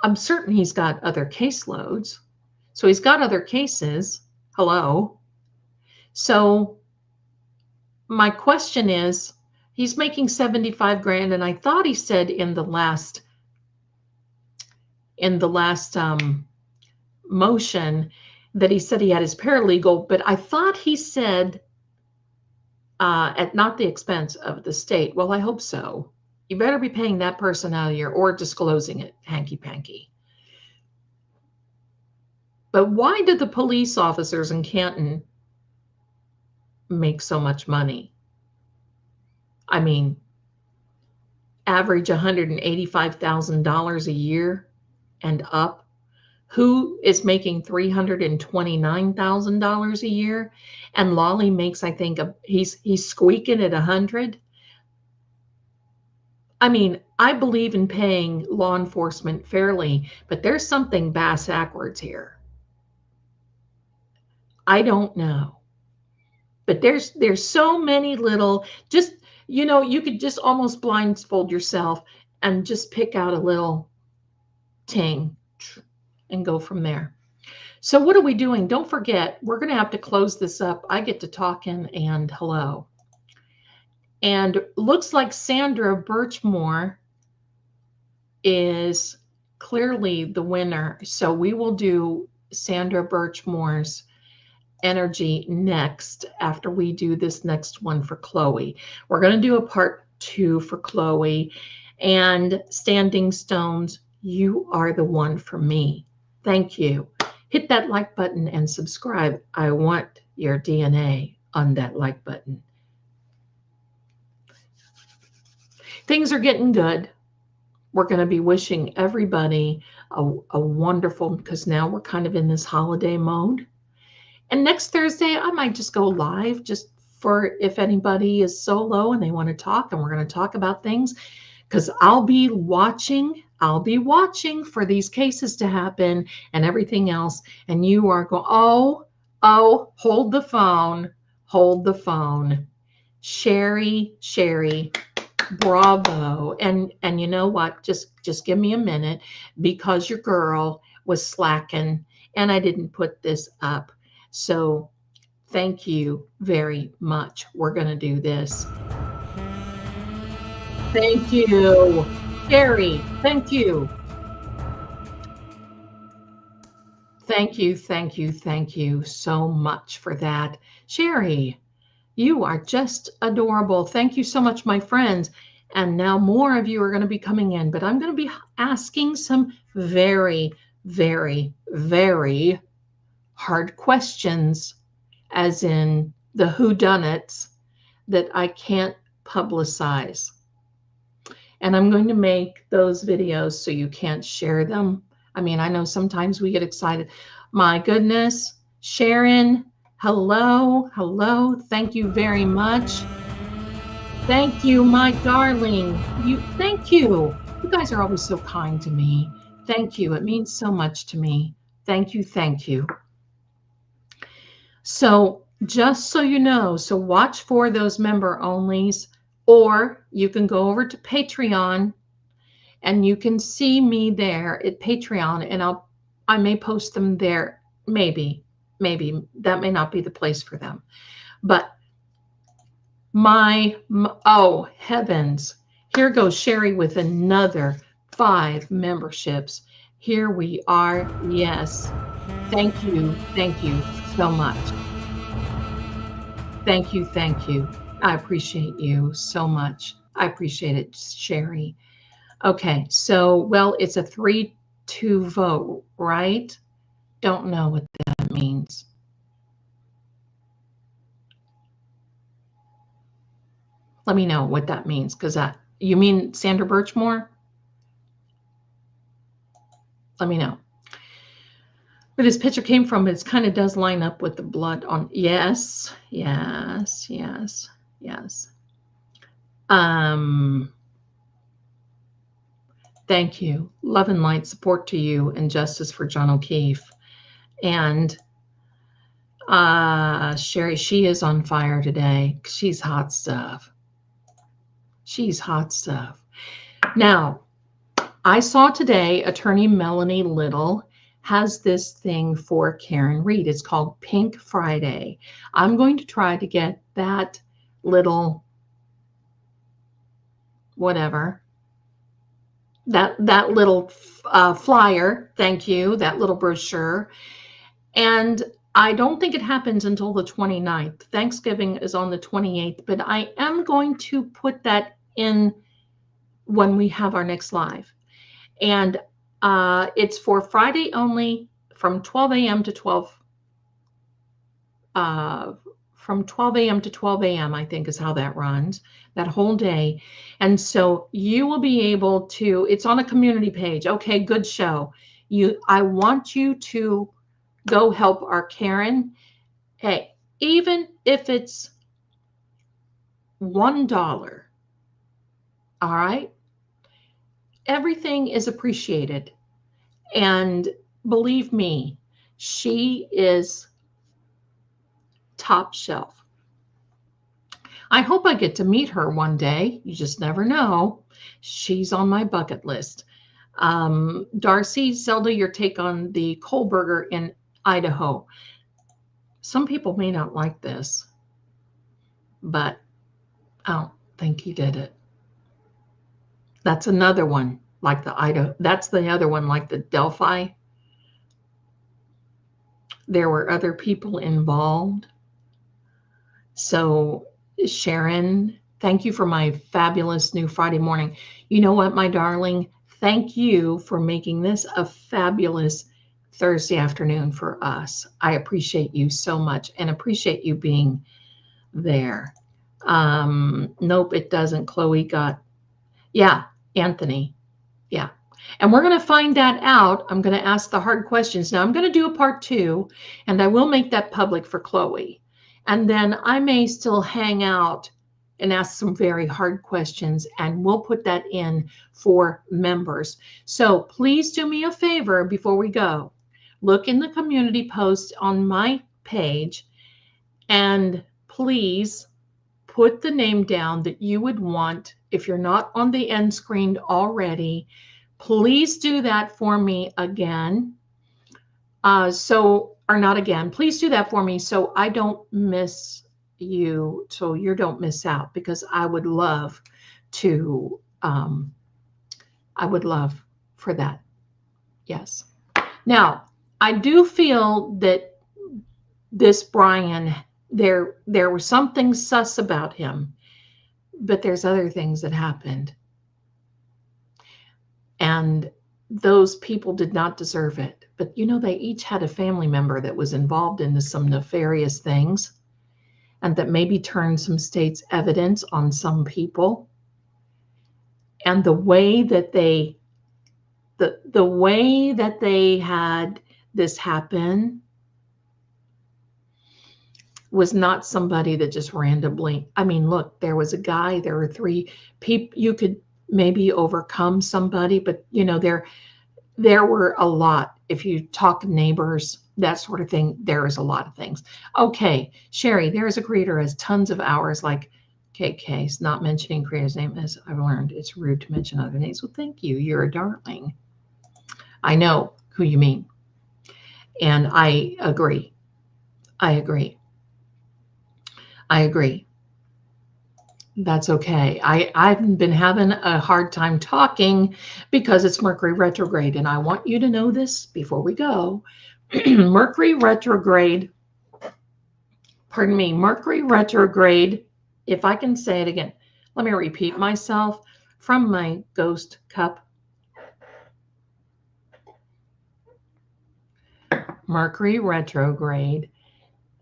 S2: I'm certain he's got other caseloads. So he's got other cases. Hello. So my question is, he's making 75 grand. And I thought he said in the last motion that he said he had his paralegal, but I thought he said at not the expense of the state. Well, I hope so. You better be paying that person out of your, or disclosing it, Hanky Panky. But why did the police officers in Canton make so much money? I mean, average $185,000 a year and up. Who is making $329,000 a year? And Lolly makes, I think, he's squeaking at 100. I mean, I believe in paying law enforcement fairly, but there's something backwards here. I don't know. But there's so many little, just, You know, you could just almost blindfold yourself and just pick out a little ting and go from there. So what are we doing? Don't forget, we're going to have to close this up. I get to talking and hello. And looks like Sandra Birchmore is clearly the winner. So we will do Sandra Birchmore's energy next after we do this next one for Chloe. We're going to do a part 2 for Chloe. And Standing Stones, you are the one for me. Thank you. Hit that like button and subscribe. I want your DNA on that like button. Things are getting good. We're going to be wishing everybody a wonderful, because now we're kind of in this holiday mode. And next Thursday, I might just go live just for if anybody is solo and they want to talk, and we're going to talk about things, because I'll be watching for these cases to happen and everything else. And you are going, oh, hold the phone. Sherry, bravo. And you know what? Just give me a minute, because your girl was slacking and I didn't put this up. So thank you very much. We're going to do this. Thank you, Sherry. Thank you. Thank you so much for that. Sherry, you are just adorable. Thank you so much, my friends. And now more of you are going to be coming in, but I'm going to be asking some very, very, very hard questions, as in the whodunits that I can't publicize. And I'm going to make those videos so you can't share them. I mean, I know sometimes we get excited. My goodness, Sharon, hello. Thank you very much. Thank you, my darling. Thank you. You guys are always so kind to me. Thank you. It means so much to me. Thank you. So just so you know, so watch for those member onlys, or you can go over to Patreon and you can see me there at Patreon, and I may post them there. Maybe that may not be the place for them, but oh heavens, here goes Sherry with another 5 memberships. Here we are. Yes. Thank you so much. Thank you. I appreciate you so much. I appreciate it, Sherry. Okay, so, well, it's a 3-2 vote, right? Don't know what that means. Let me know what that means, because you mean Sandra Birchmore? Let me know. Where this picture came from, it kind of does line up with the blood on. Yes. Thank you. Love and light, support to you, and justice for John O'Keefe. And Sherry, she is on fire today. She's hot stuff. Now, I saw today Attorney Melanie Little has this thing for Karen Reed. It's called Pink Friday. I'm going to try to get that little whatever, that little flyer, thank you, that little brochure. And I don't think it happens until the 29th. Thanksgiving is on the 28th, but I am going to put that in when we have our next live. And it's for Friday only, from 12 a.m. to 12 a.m., I think is how that runs, that whole day. And so you will be able to, it's on a community page. Okay, good show. I want you to go help our Karen. Hey, even if it's $1, all right? Everything is appreciated. And believe me, she is top shelf. I hope I get to meet her one day. You just never know. She's on my bucket list. Darcy, Zelda, your take on the Kohlberger in Idaho. Some people may not like this, but I don't think he did it. That's another one like the Idaho. That's the other one like the Delphi. There were other people involved. So Sharon, thank you for my fabulous new Friday morning. You know what, my darling? Thank you for making this a fabulous Thursday afternoon for us. I appreciate you so much and appreciate you being there. Nope, it doesn't. Chloe got, yeah, Anthony. Yeah. And we're going to find that out. I'm going to ask the hard questions. Now I'm going to do a part 2, and I will make that public for Chloe. And then I may still hang out and ask some very hard questions, and we'll put that in for members. So please do me a favor before we go. Look in the community post on my page, and please put the name down that you would want. If you're not on the end screen already, please do that for me again. Or not again, please do that for me so I don't miss you, so you don't miss out, because I would love to, I would love for that. Yes. Now, I do feel that this Brian, there was something sus about him, but there's other things that happened. And those people did not deserve it. But, you know, they each had a family member that was involved in some nefarious things, and that maybe turned some state's evidence on some people. And the way that they, the way that they had this happen was not somebody that just randomly, I mean, look, there was a guy, there were 3 people, you could maybe overcome somebody, but you know, there were a lot. If you talk to neighbors, that sort of thing, there is a lot of things. Okay, Sherry, there is a creator has tons of hours like KK's, not mentioning creator's name, as I've learned it's rude to mention other names. Well, thank you. You're a darling. I know who you mean. And I agree. I agree. I agree. That's okay. I've been having a hard time talking because it's Mercury retrograde, and I want you to know this before we go. Mercury retrograde, pardon me, Mercury retrograde, if I can say it again, let me repeat myself from my ghost cup. Mercury retrograde,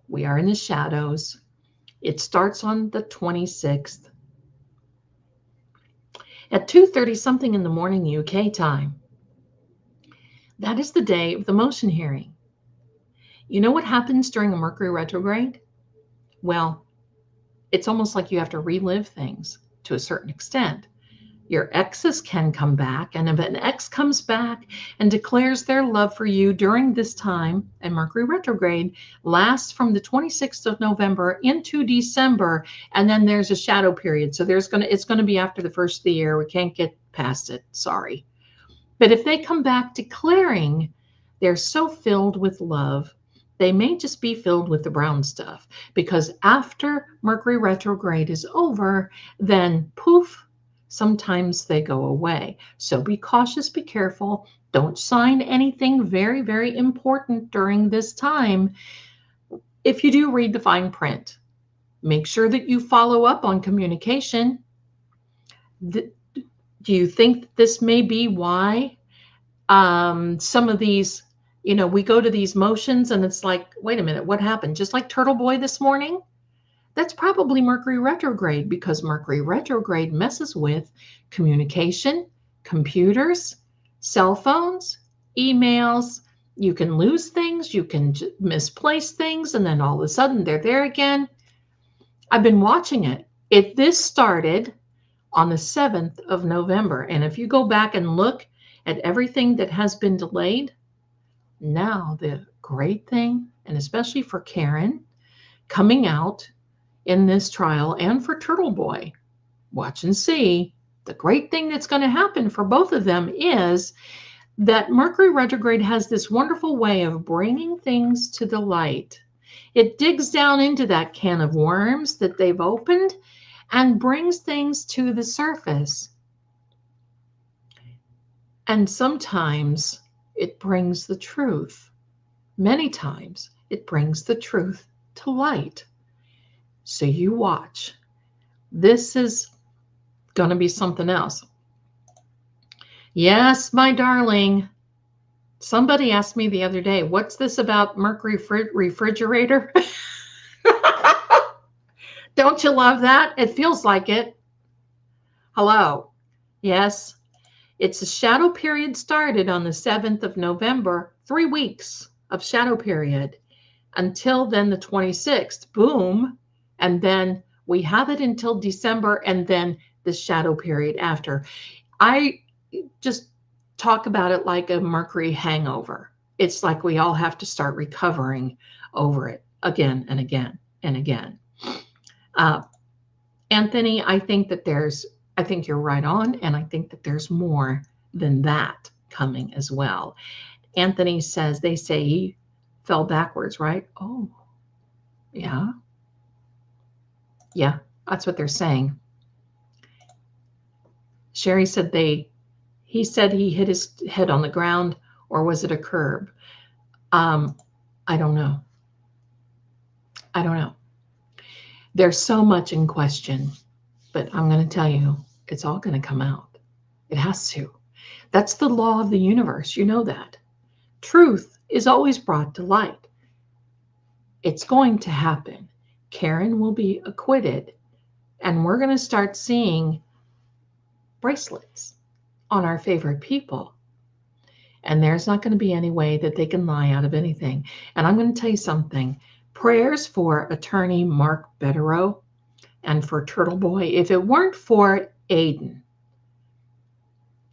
S2: we are in the shadows. It starts on the 26th at 2:30 something in the morning UK time. That is the day of the motion hearing. You know what happens during a Mercury retrograde? Well, it's almost like you have to relive things to a certain extent. Your exes can come back, and if an ex comes back and declares their love for you during this time, and Mercury retrograde lasts from the 26th of November into December, and then there's a shadow period. So it's going to be after the first of the year. We can't get past it. Sorry. But if they come back declaring they're so filled with love, they may just be filled with the brown stuff, because after Mercury retrograde is over, then poof, sometimes they go away. So be cautious, be careful. Don't sign anything very, very important during this time. If you do read the fine print, make sure that you follow up on communication. Do you think this may be why some of these, you know, we go to these motions and it's like, wait a minute, what happened? Just like Turtle Boy this morning? That's probably Mercury retrograde, because Mercury retrograde messes with communication, computers, cell phones, emails. You can lose things, you can misplace things, and then all of a sudden they're there again. I've been watching it. This started on the 7th of November. And if you go back and look at everything that has been delayed, now the great thing, and especially for Karen, coming out in this trial and for Turtle Boy. Watch and see. The great thing that's going to happen for both of them is that Mercury retrograde has this wonderful way of bringing things to the light. It digs down into that can of worms that they've opened and brings things to the surface. And sometimes it brings the truth. Many times it brings the truth to light. So you watch. This is going to be something else. Yes, my darling. Somebody asked me the other day, what's this about Mercury refrigerator? Don't you love that? It feels like it. Hello. Yes, it's a shadow period started on the 7th of November, 3 weeks of shadow period. Until then, the 26th, boom. And then we have it until December and then the shadow period after. I just talk about it like a Mercury hangover. It's like we all have to start recovering over it again and again and again. Anthony, I think you're right on, and I think that there's more than that coming as well. Anthony says, they say he fell backwards, right? Oh, yeah. Yeah, that's what they're saying. Sherry said he said he hit his head on the ground, or was it a curb? I don't know. I don't know. There's so much in question, but I'm going to tell you, it's all going to come out. It has to. That's the law of the universe. You know that. Truth is always brought to light. It's going to happen. Karen will be acquitted, and we're going to start seeing bracelets on our favorite people. And there's not going to be any way that they can lie out of anything. And I'm going to tell you something. Prayers for attorney Mark Betterow and for Turtle Boy. If it weren't for Aiden,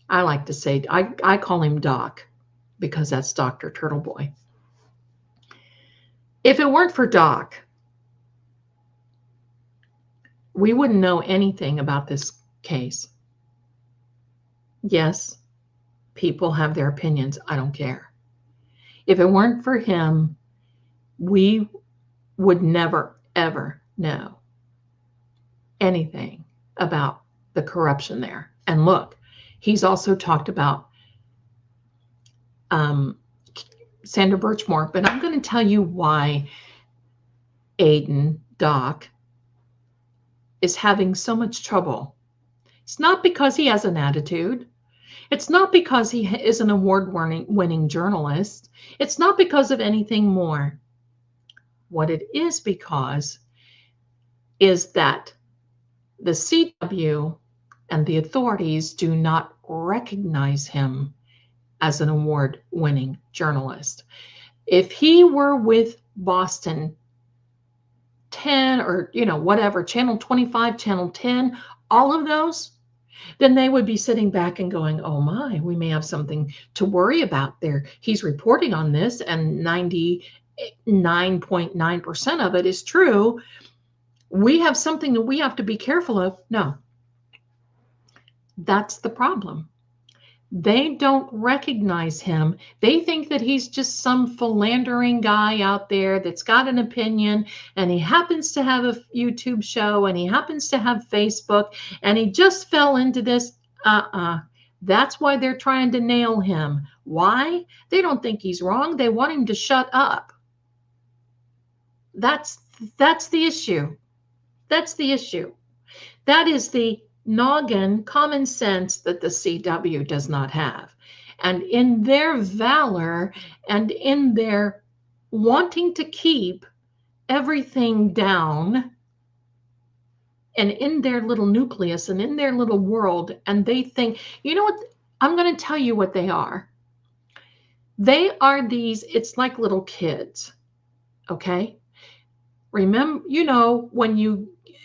S2: I like to say, I call him Doc because that's Dr. Turtle Boy. If it weren't for Doc, we wouldn't know anything about this case. Yes, people have their opinions. I don't care. If it weren't for him, we would never, ever know anything about the corruption there. And look, he's also talked about Sandra Birchmore, but I'm going to tell you why Aiden, Doc, is having so much trouble. It's not because he has an attitude. It's not because he is an award-winning journalist. It's not because of anything more. What it is because is that the CW and the authorities do not recognize him as an award-winning journalist. If he were with Boston 10 or, whatever, Channel 25, Channel 10, all of those, then they would be sitting back and going, oh my, we may have something to worry about there. He's reporting on this and 99.9% of it is true. We have something that we have to be careful of. No, that's the problem. They don't recognize him. They think that he's just some philandering guy out there that's got an opinion, and he happens to have a YouTube show, and he happens to have Facebook, and he just fell into this. That's why they're trying to nail him. Why? They don't think he's wrong. They want him to shut up. That's the issue. That's the issue. That is the noggin, common sense that the CW does not have. And in their valor and in their wanting to keep everything down and in their little nucleus and in their little world, and they think, you know what, I'm going to tell you what they are. They are these, it's like little kids, okay? Remember,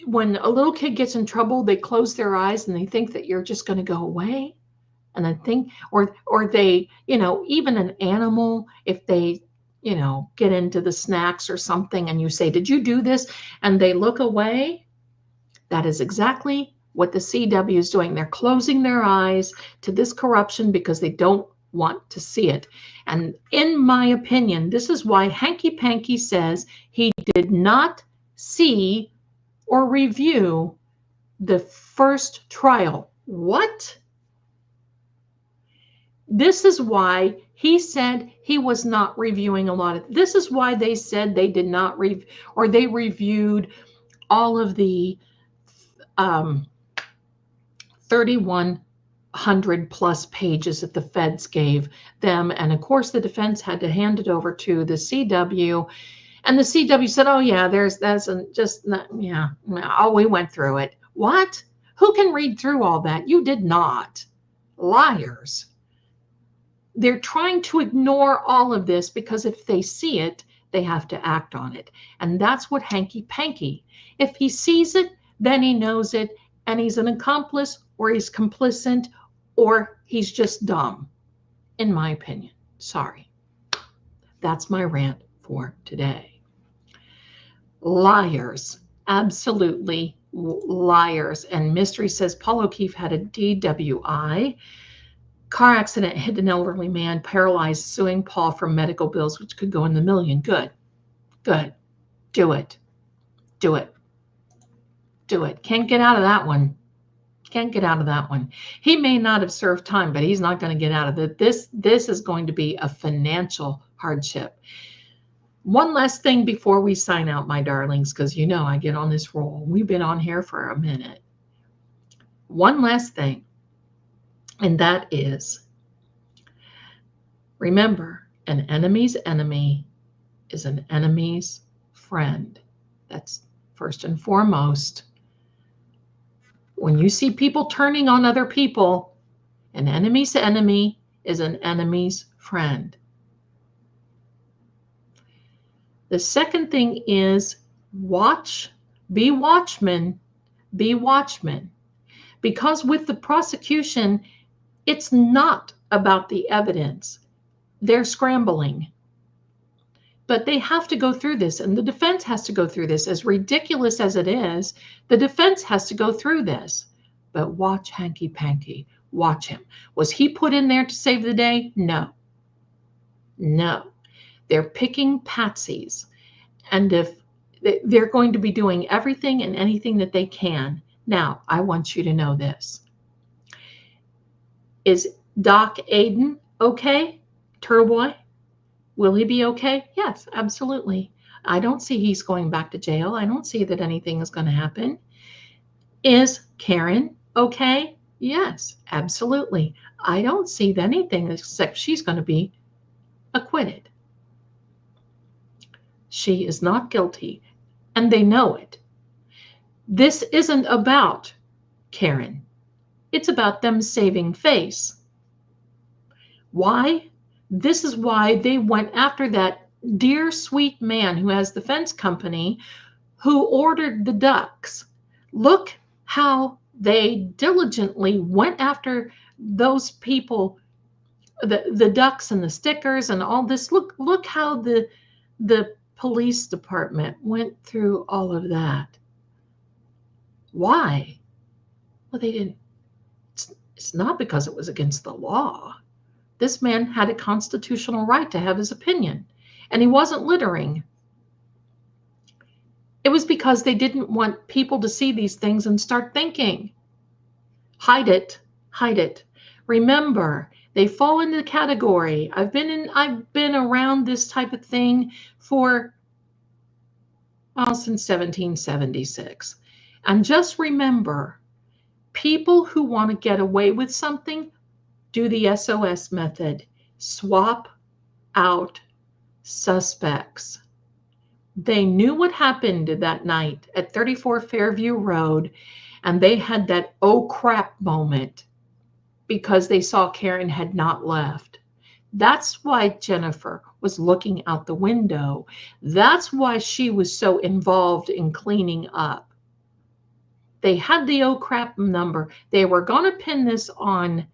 S2: when a little kid gets in trouble, they close their eyes and they think that you're just going to go away. And I think, or they, even an animal, if they get into the snacks or something and you say, "Did you do this?" and they look away, that is exactly what the CW is doing. They're closing their eyes to this corruption because they don't want to see it. And in my opinion, this is why Hanky Panky says he did not see or review the first trial. What? This is why he said he was not reviewing a lot of, this is why they said they did not review, or they reviewed all of the 3,100 plus pages that the feds gave them. And of course, the defense had to hand it over to the CW. And the CW said, "Oh yeah, we went through it." What? Who can read through all that? You did not. Liars. They're trying to ignore all of this because if they see it, they have to act on it. And that's what Hanky Panky. If he sees it, then he knows it, and he's an accomplice, or he's complicit, or he's just dumb, in my opinion. Sorry. That's my rant for today. Liars. Absolutely liars. And Mystery says Paul O'Keefe had a DWI. Car accident, hit an elderly man, paralyzed, suing Paul for medical bills, which could go in the million. Good. Good. Do it. Do it. Do it. Can't get out of that one. Can't get out of that one. He may not have served time, but he's not going to get out of it. This is going to be a financial hardship. One last thing before we sign out, my darlings, because I get on this roll. We've been on here for a minute. One last thing. And that is, remember, an enemy's enemy is an enemy's friend. That's first and foremost. When you see people turning on other people, an enemy's enemy is an enemy's friend. The second thing is be watchmen, be watchmen. Because with the prosecution, it's not about the evidence. They're scrambling. But they have to go through this, and the defense has to go through this. As ridiculous as it is, the defense has to go through this. But watch Hanky Panky. Watch him. Was he put in there to save the day? No. No. They're picking patsies. And if they're going to be doing everything and anything that they can. Now, I want you to know this. Is Doc Aiden okay? Turtle Boy? Will he be okay? Yes, absolutely. I don't see he's going back to jail. I don't see that anything is going to happen. Is Karen okay? Yes, absolutely. I don't see anything except she's going to be acquitted. She is not guilty, and they know it. This isn't about Karen. It's about them saving face. Why? This is why they went after that dear, sweet man who has the fence company who ordered the ducks. Look how they diligently went after those people, the ducks and the stickers and all this. Look how the police department went through all of that. Why? Well, they didn't. It's not because it was against the law. This man had a constitutional right to have his opinion, and he wasn't littering. It was because they didn't want people to see these things and start thinking. Hide it, hide it. Remember, they fall into the category. I've been around this type of thing for since 1776. And just remember, people who want to get away with something do the SOS method. Swap out suspects. They knew what happened that night at 34 Fairview Road, and they had that oh crap moment because they saw Karen had not left. That's why Jennifer was looking out the window. That's why she was so involved in cleaning up. They had the oh crap number. They were going to pin this on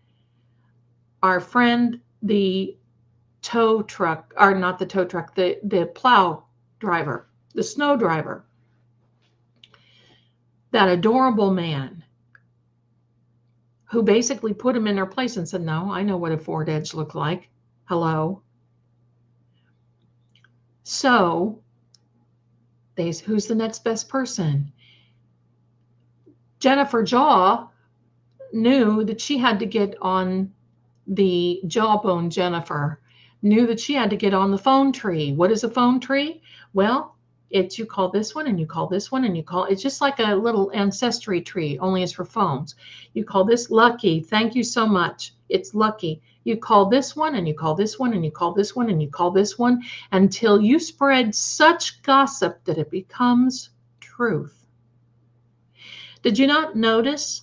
S2: our friend, the tow truck, or not the tow truck, the plow driver, the snow driver, that adorable man who basically put him in their place and said, no, I know what a Ford Edge looked like. Hello. So who's the next best person? Jennifer Jaw knew that she had to get on the Jawbone Jennifer, knew that she had to get on the phone tree. What is a phone tree? Well, it's you call this one and you call this one and you call, it's just like a little ancestry tree, only it's for phones. You call this Lucky. Thank you so much. It's Lucky. You call this one and you call this one and you call this one and you call this one until you spread such gossip that it becomes truth. Did you not notice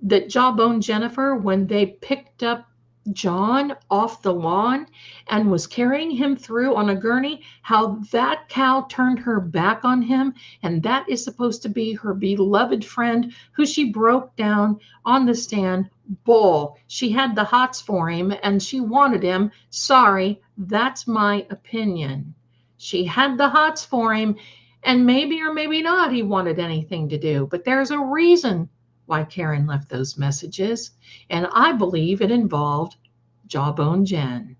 S2: that Jawbone Jennifer, when they picked up John off the lawn and was carrying him through on a gurney, how that cow turned her back on him, and that is supposed to be her beloved friend who she broke down on the stand, Bull. She had the hots for him and she wanted him. Sorry, that's my opinion. She had the hots for him, and maybe or maybe not he wanted anything to do, but there's a reason why Karen left those messages, and I believe it involved Jawbone Jen.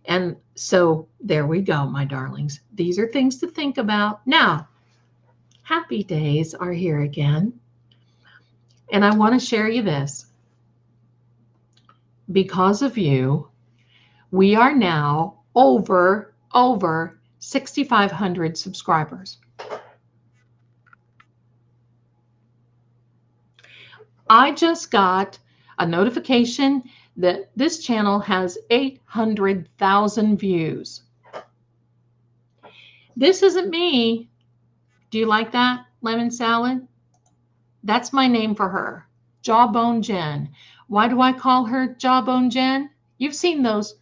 S2: And so there we go, my darlings. These are things to think about. Now, happy days are here again, and I want to share you this. Because of you, we are now over 6,500 subscribers. I just got a notification that this channel has 800,000 views. This isn't me. Do you like that, lemon salad? That's my name for her, Jawbone Jen. Why do I call her Jawbone Jen? You've seen those.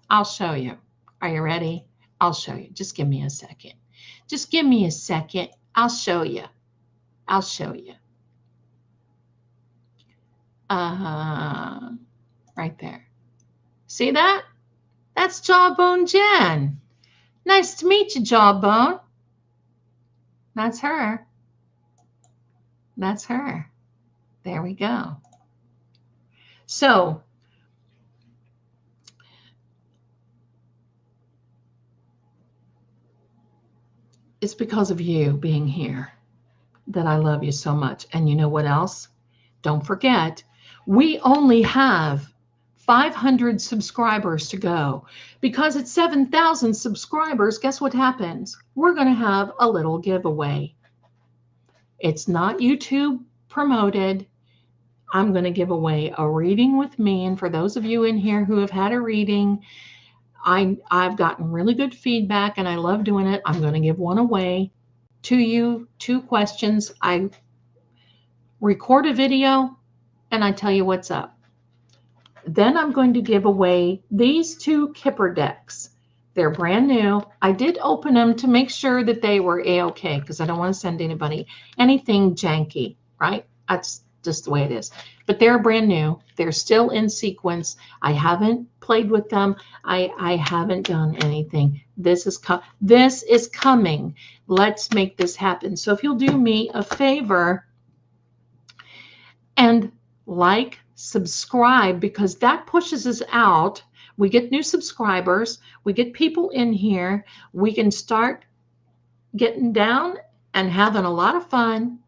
S2: I'll show you. Are you ready? I'll show you. Just give me a second. Just give me a second. I'll show you. I'll show you. Right there. See that? That's Jawbone Jen. Nice to meet you, Jawbone. That's her. That's her. There we go. So, it's because of you being here that I love you so much. And you know what else? Don't forget, we only have 500 subscribers to go. Because at 7,000 subscribers, guess what happens? We're going to have a little giveaway. It's not YouTube promoted. I'm going to give away a reading with me. And for those of you in here who have had a reading, I've gotten really good feedback and I love doing it. I'm going to give one away to you, 2 questions. I record a video and I tell you what's up. Then I'm going to give away these 2 Kipper decks. They're brand new. I did open them to make sure that they were A-okay because I don't want to send anybody anything janky, right? That's just the way it is. But they're brand new. They're still in sequence. I haven't played with them. I haven't done anything. This is coming. Let's make this happen. So if you'll do me a favor and like, subscribe, because that pushes us out. We get new subscribers. We get people in here. We can start getting down and having a lot of fun.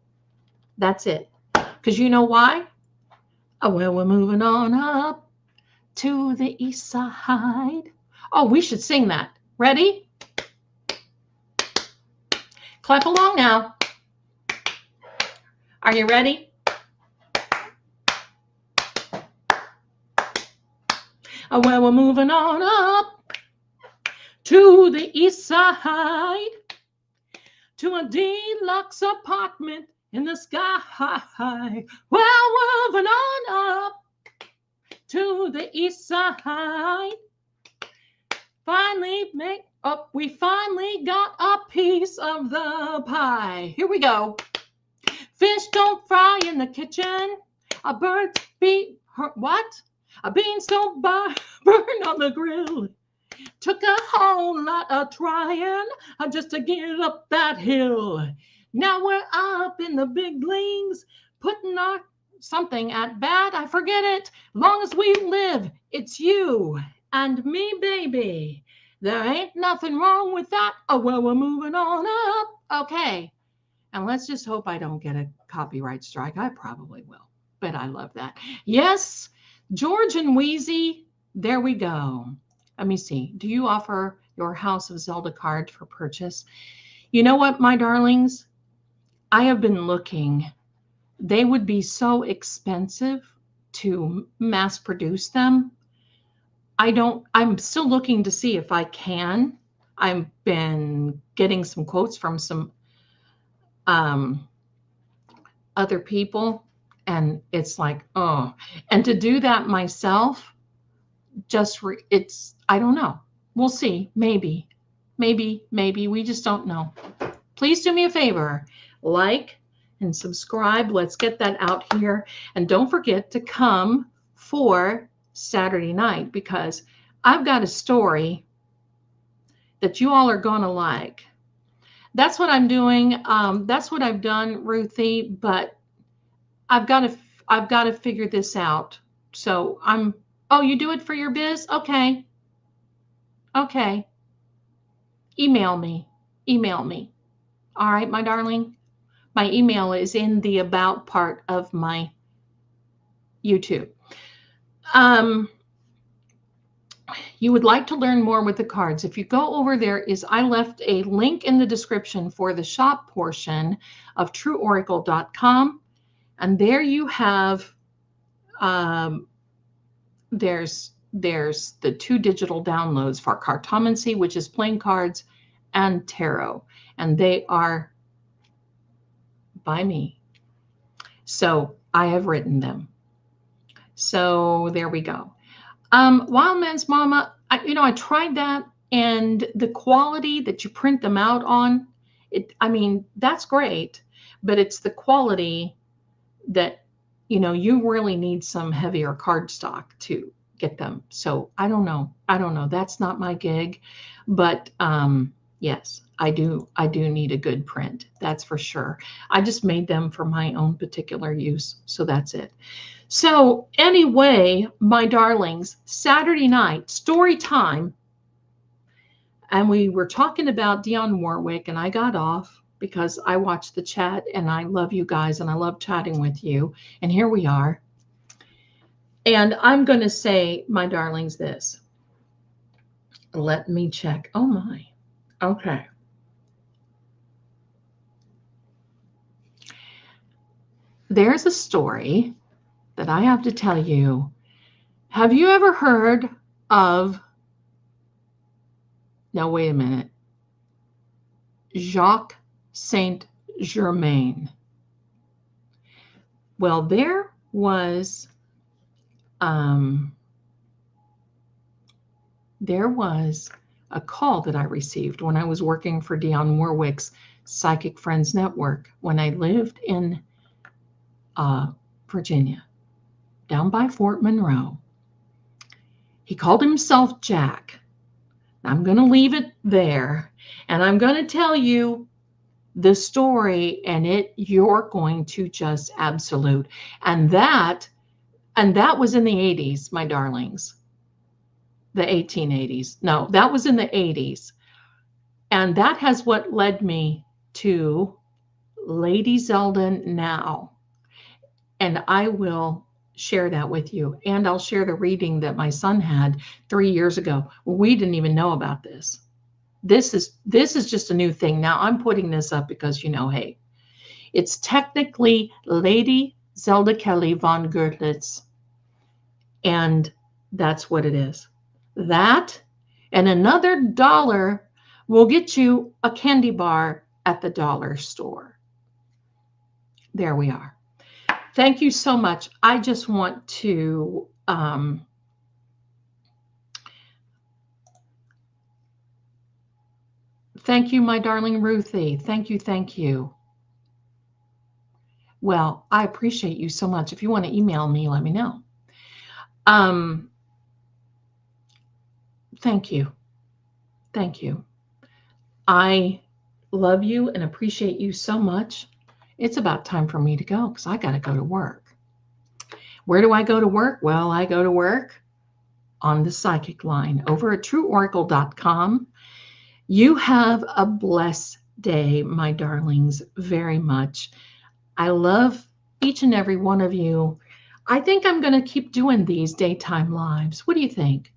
S2: That's it. Because you know why? Oh, well, we're moving on up to the east side. Oh, we should sing that. Ready? Clap along now. Are you ready? Oh, well, we're moving on up to the east side, to a deluxe apartment in the sky. Well, we're moving on up to the east side. We finally got a piece of the pie. Here we go. Fish don't fry in the kitchen. A bird's feet hurt. What? A beanstalk burned on the grill. Took a whole lot of trying just to get up that hill. Now we're up in the big leagues, putting our something at bat. I forget it. Long as we live, it's you and me, baby. There ain't nothing wrong with that. Oh, well, we're moving on up. Okay. And let's just hope I don't get a copyright strike. I probably will, but I love that. Yes, George and Wheezy, there we go. Let me see. Do you offer your House of Zelda card for purchase? You know what, my darlings? I have been looking. They would be so expensive to mass produce them. I'm still looking to see if I can. I've been getting some quotes from some other people, and it's like, oh, and to do that myself, I don't know. We'll see. Maybe, we just don't know. Please do me a favor, like and subscribe. Let's get that out here. And don't forget to come for Saturday night, because I've got a story that you all are going to like. That's what I'm doing. That's what I've done, Ruthie, but I've got to figure this out. So oh, you do it for your biz? Okay. Okay. Email me. All right, my darling. My email is in the about part of my YouTube. You would like to learn more with the cards. If you go over there, I left a link in the description for the shop portion of trueoracle.com. And there you have, there's the 2 digital downloads for cartomancy, which is playing cards, and tarot. And they are by me. So I have written them. So there we go. Wild Man's Mama, I tried that, and the quality that you print them out on, that's great, but it's the quality that, you really need some heavier cardstock to get them. So I don't know. That's not my gig, but yes, I do need a good print. That's for sure. I just made them for my own particular use. So that's it. So anyway, my darlings, Saturday night, story time. And we were talking about Dionne Warwick, and I got off because I watched the chat, and I love you guys, and I love chatting with you. And here we are. And I'm going to say, my darlings, this. Let me check. Oh, my. Okay. There's a story that I have to tell you. Have you ever heard of, now wait a minute, Jacques Saint Germain? Well, there was a call that I received when I was working for Dionne Warwick's Psychic Friends Network when I lived in Virginia, down by Fort Monroe. He called himself Jack. I'm going to leave it there, and I'm going to tell you the story, and you're going to just absolute. And that was in the 80s, my darlings. The 1880s. No, that was in the 80s. And that has what led me to Lady Zelda now. And I will share that with you. And I'll share the reading that my son had 3 years ago. We didn't even know about this. This is just a new thing. Now I'm putting this up because, hey, it's technically Lady Zelda Kelly von Gertlitz. And that's what it is. That and another $1 will get you a candy bar at the dollar store. There we are. Thank you so much. I just want to thank you, my darling Ruthie. Thank you. Well, I appreciate you so much. If you want to email me, let me know. Um, thank you. Thank you. I love you and appreciate you so much. It's about time for me to go because I got to go to work. Where do I go to work? Well, I go to work on the psychic line over at trueoracle.com. You have a blessed day, my darlings, very much. I love each and every one of you. I think I'm going to keep doing these daytime lives. What do you think?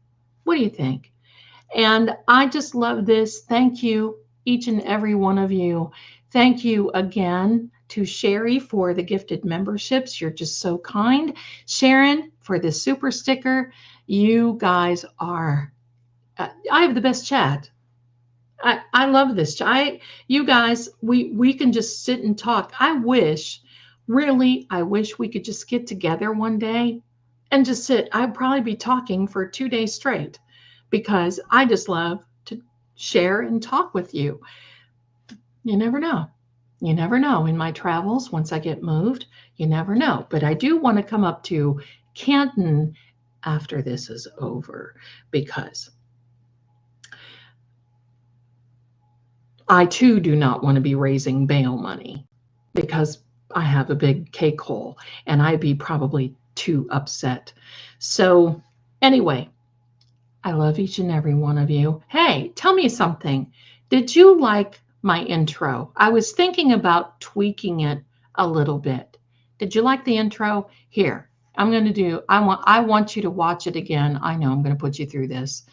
S2: What do you think? And I just love this. Thank you, each and every one of you. Thank you again to Sherry for the gifted memberships. You're just so kind. Sharon for the super sticker. You guys are, I have the best chat. I love this. You guys, we can just sit and talk. I wish we could just get together one day and just sit. I'd probably be talking for 2 days straight because I just love to share and talk with you. You never know. You never know. In my travels, once I get moved, you never know. But I do want to come up to Canton after this is over because I too do not want to be raising bail money because I have a big cake hole and I'd be probably too upset. So anyway, I love each and every one of you. Hey, tell me something. Did you like my intro? I was thinking about tweaking it a little bit. Did you like the intro? Here, I'm going to do, I want you to watch it again. I know I'm going to put you through this.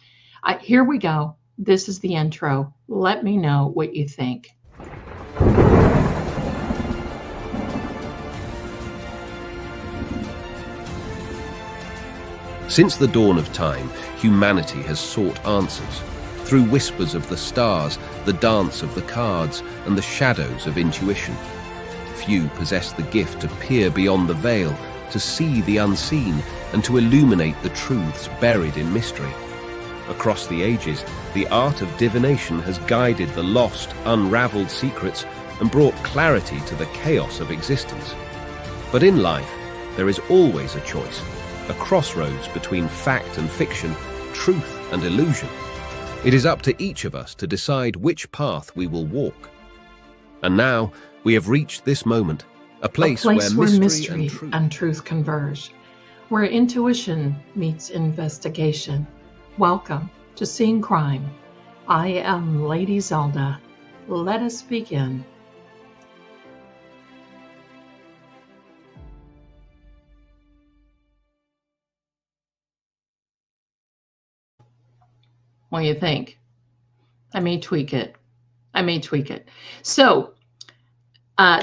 S2: Here we go. This is the intro. Let me know what you think.
S1: Since the dawn of time, humanity has sought answers. Through whispers of the stars, the dance of the cards, and the shadows of intuition. Few possess the gift to peer beyond the veil, to see the unseen, and to illuminate the truths buried in mystery. Across the ages, the art of divination has guided the lost, unraveled secrets and brought clarity to the chaos of existence. But in life, there is always a choice, a crossroads between fact and fiction, truth and illusion. It is up to each of us to decide which path we will walk. And now, we have reached this moment, a place where mystery
S2: and truth converge, where intuition meets investigation. Welcome to Seeing Crime. I am Lady Zelda. Let us begin. What do you think? I may tweak it. So,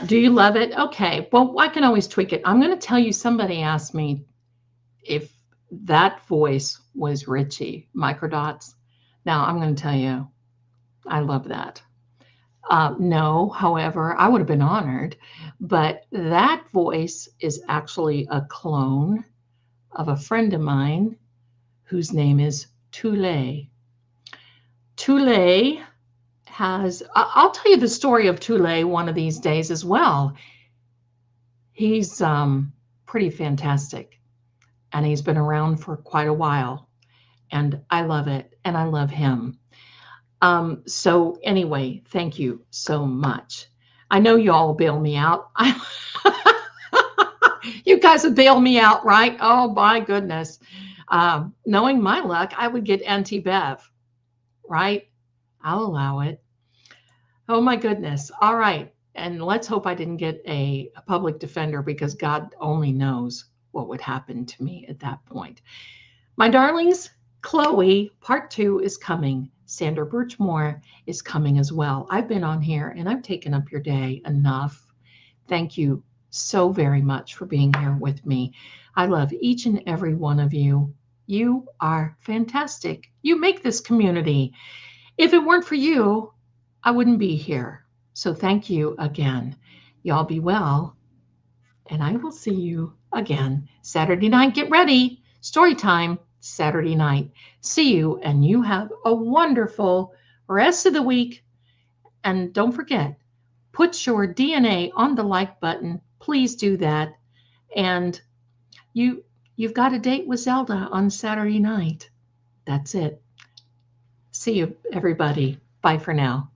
S2: do you love it? Okay, well, I can always tweak it. I'm going to tell you, somebody asked me if that voice was Richie, Microdots. Now, I'm going to tell you, I love that. No, however, I would have been honored, but that voice is actually a clone of a friend of mine whose name is Tule. Tule has, I'll tell you the story of Tule one of these days as well. He's pretty fantastic, and he's been around for quite a while, and I love it, and I love him. So anyway, thank you so much. I know you all bail me out. You guys would bail me out, right? Oh my goodness. Knowing my luck, I would get anti-bev, right? I'll allow it. Oh my goodness. All right. And let's hope I didn't get a public defender, because God only knows what would happen to me at that point. My darlings, Chloe, part 2 is coming. Sandra Birchmore is coming as well. I've been on here and I've taken up your day enough. Thank you so very much for being here with me. I love each and every one of you. You are fantastic. You make this community. If it weren't for you, I wouldn't be here. So thank you again. Y'all be well. And I will see you again Saturday night. Get ready. Story time Saturday night. See you, and you have a wonderful rest of the week. And don't forget, put your DNA on the like button. Please do that. And You've got a date with Zelda on Saturday night. That's it. See you, everybody. Bye for now.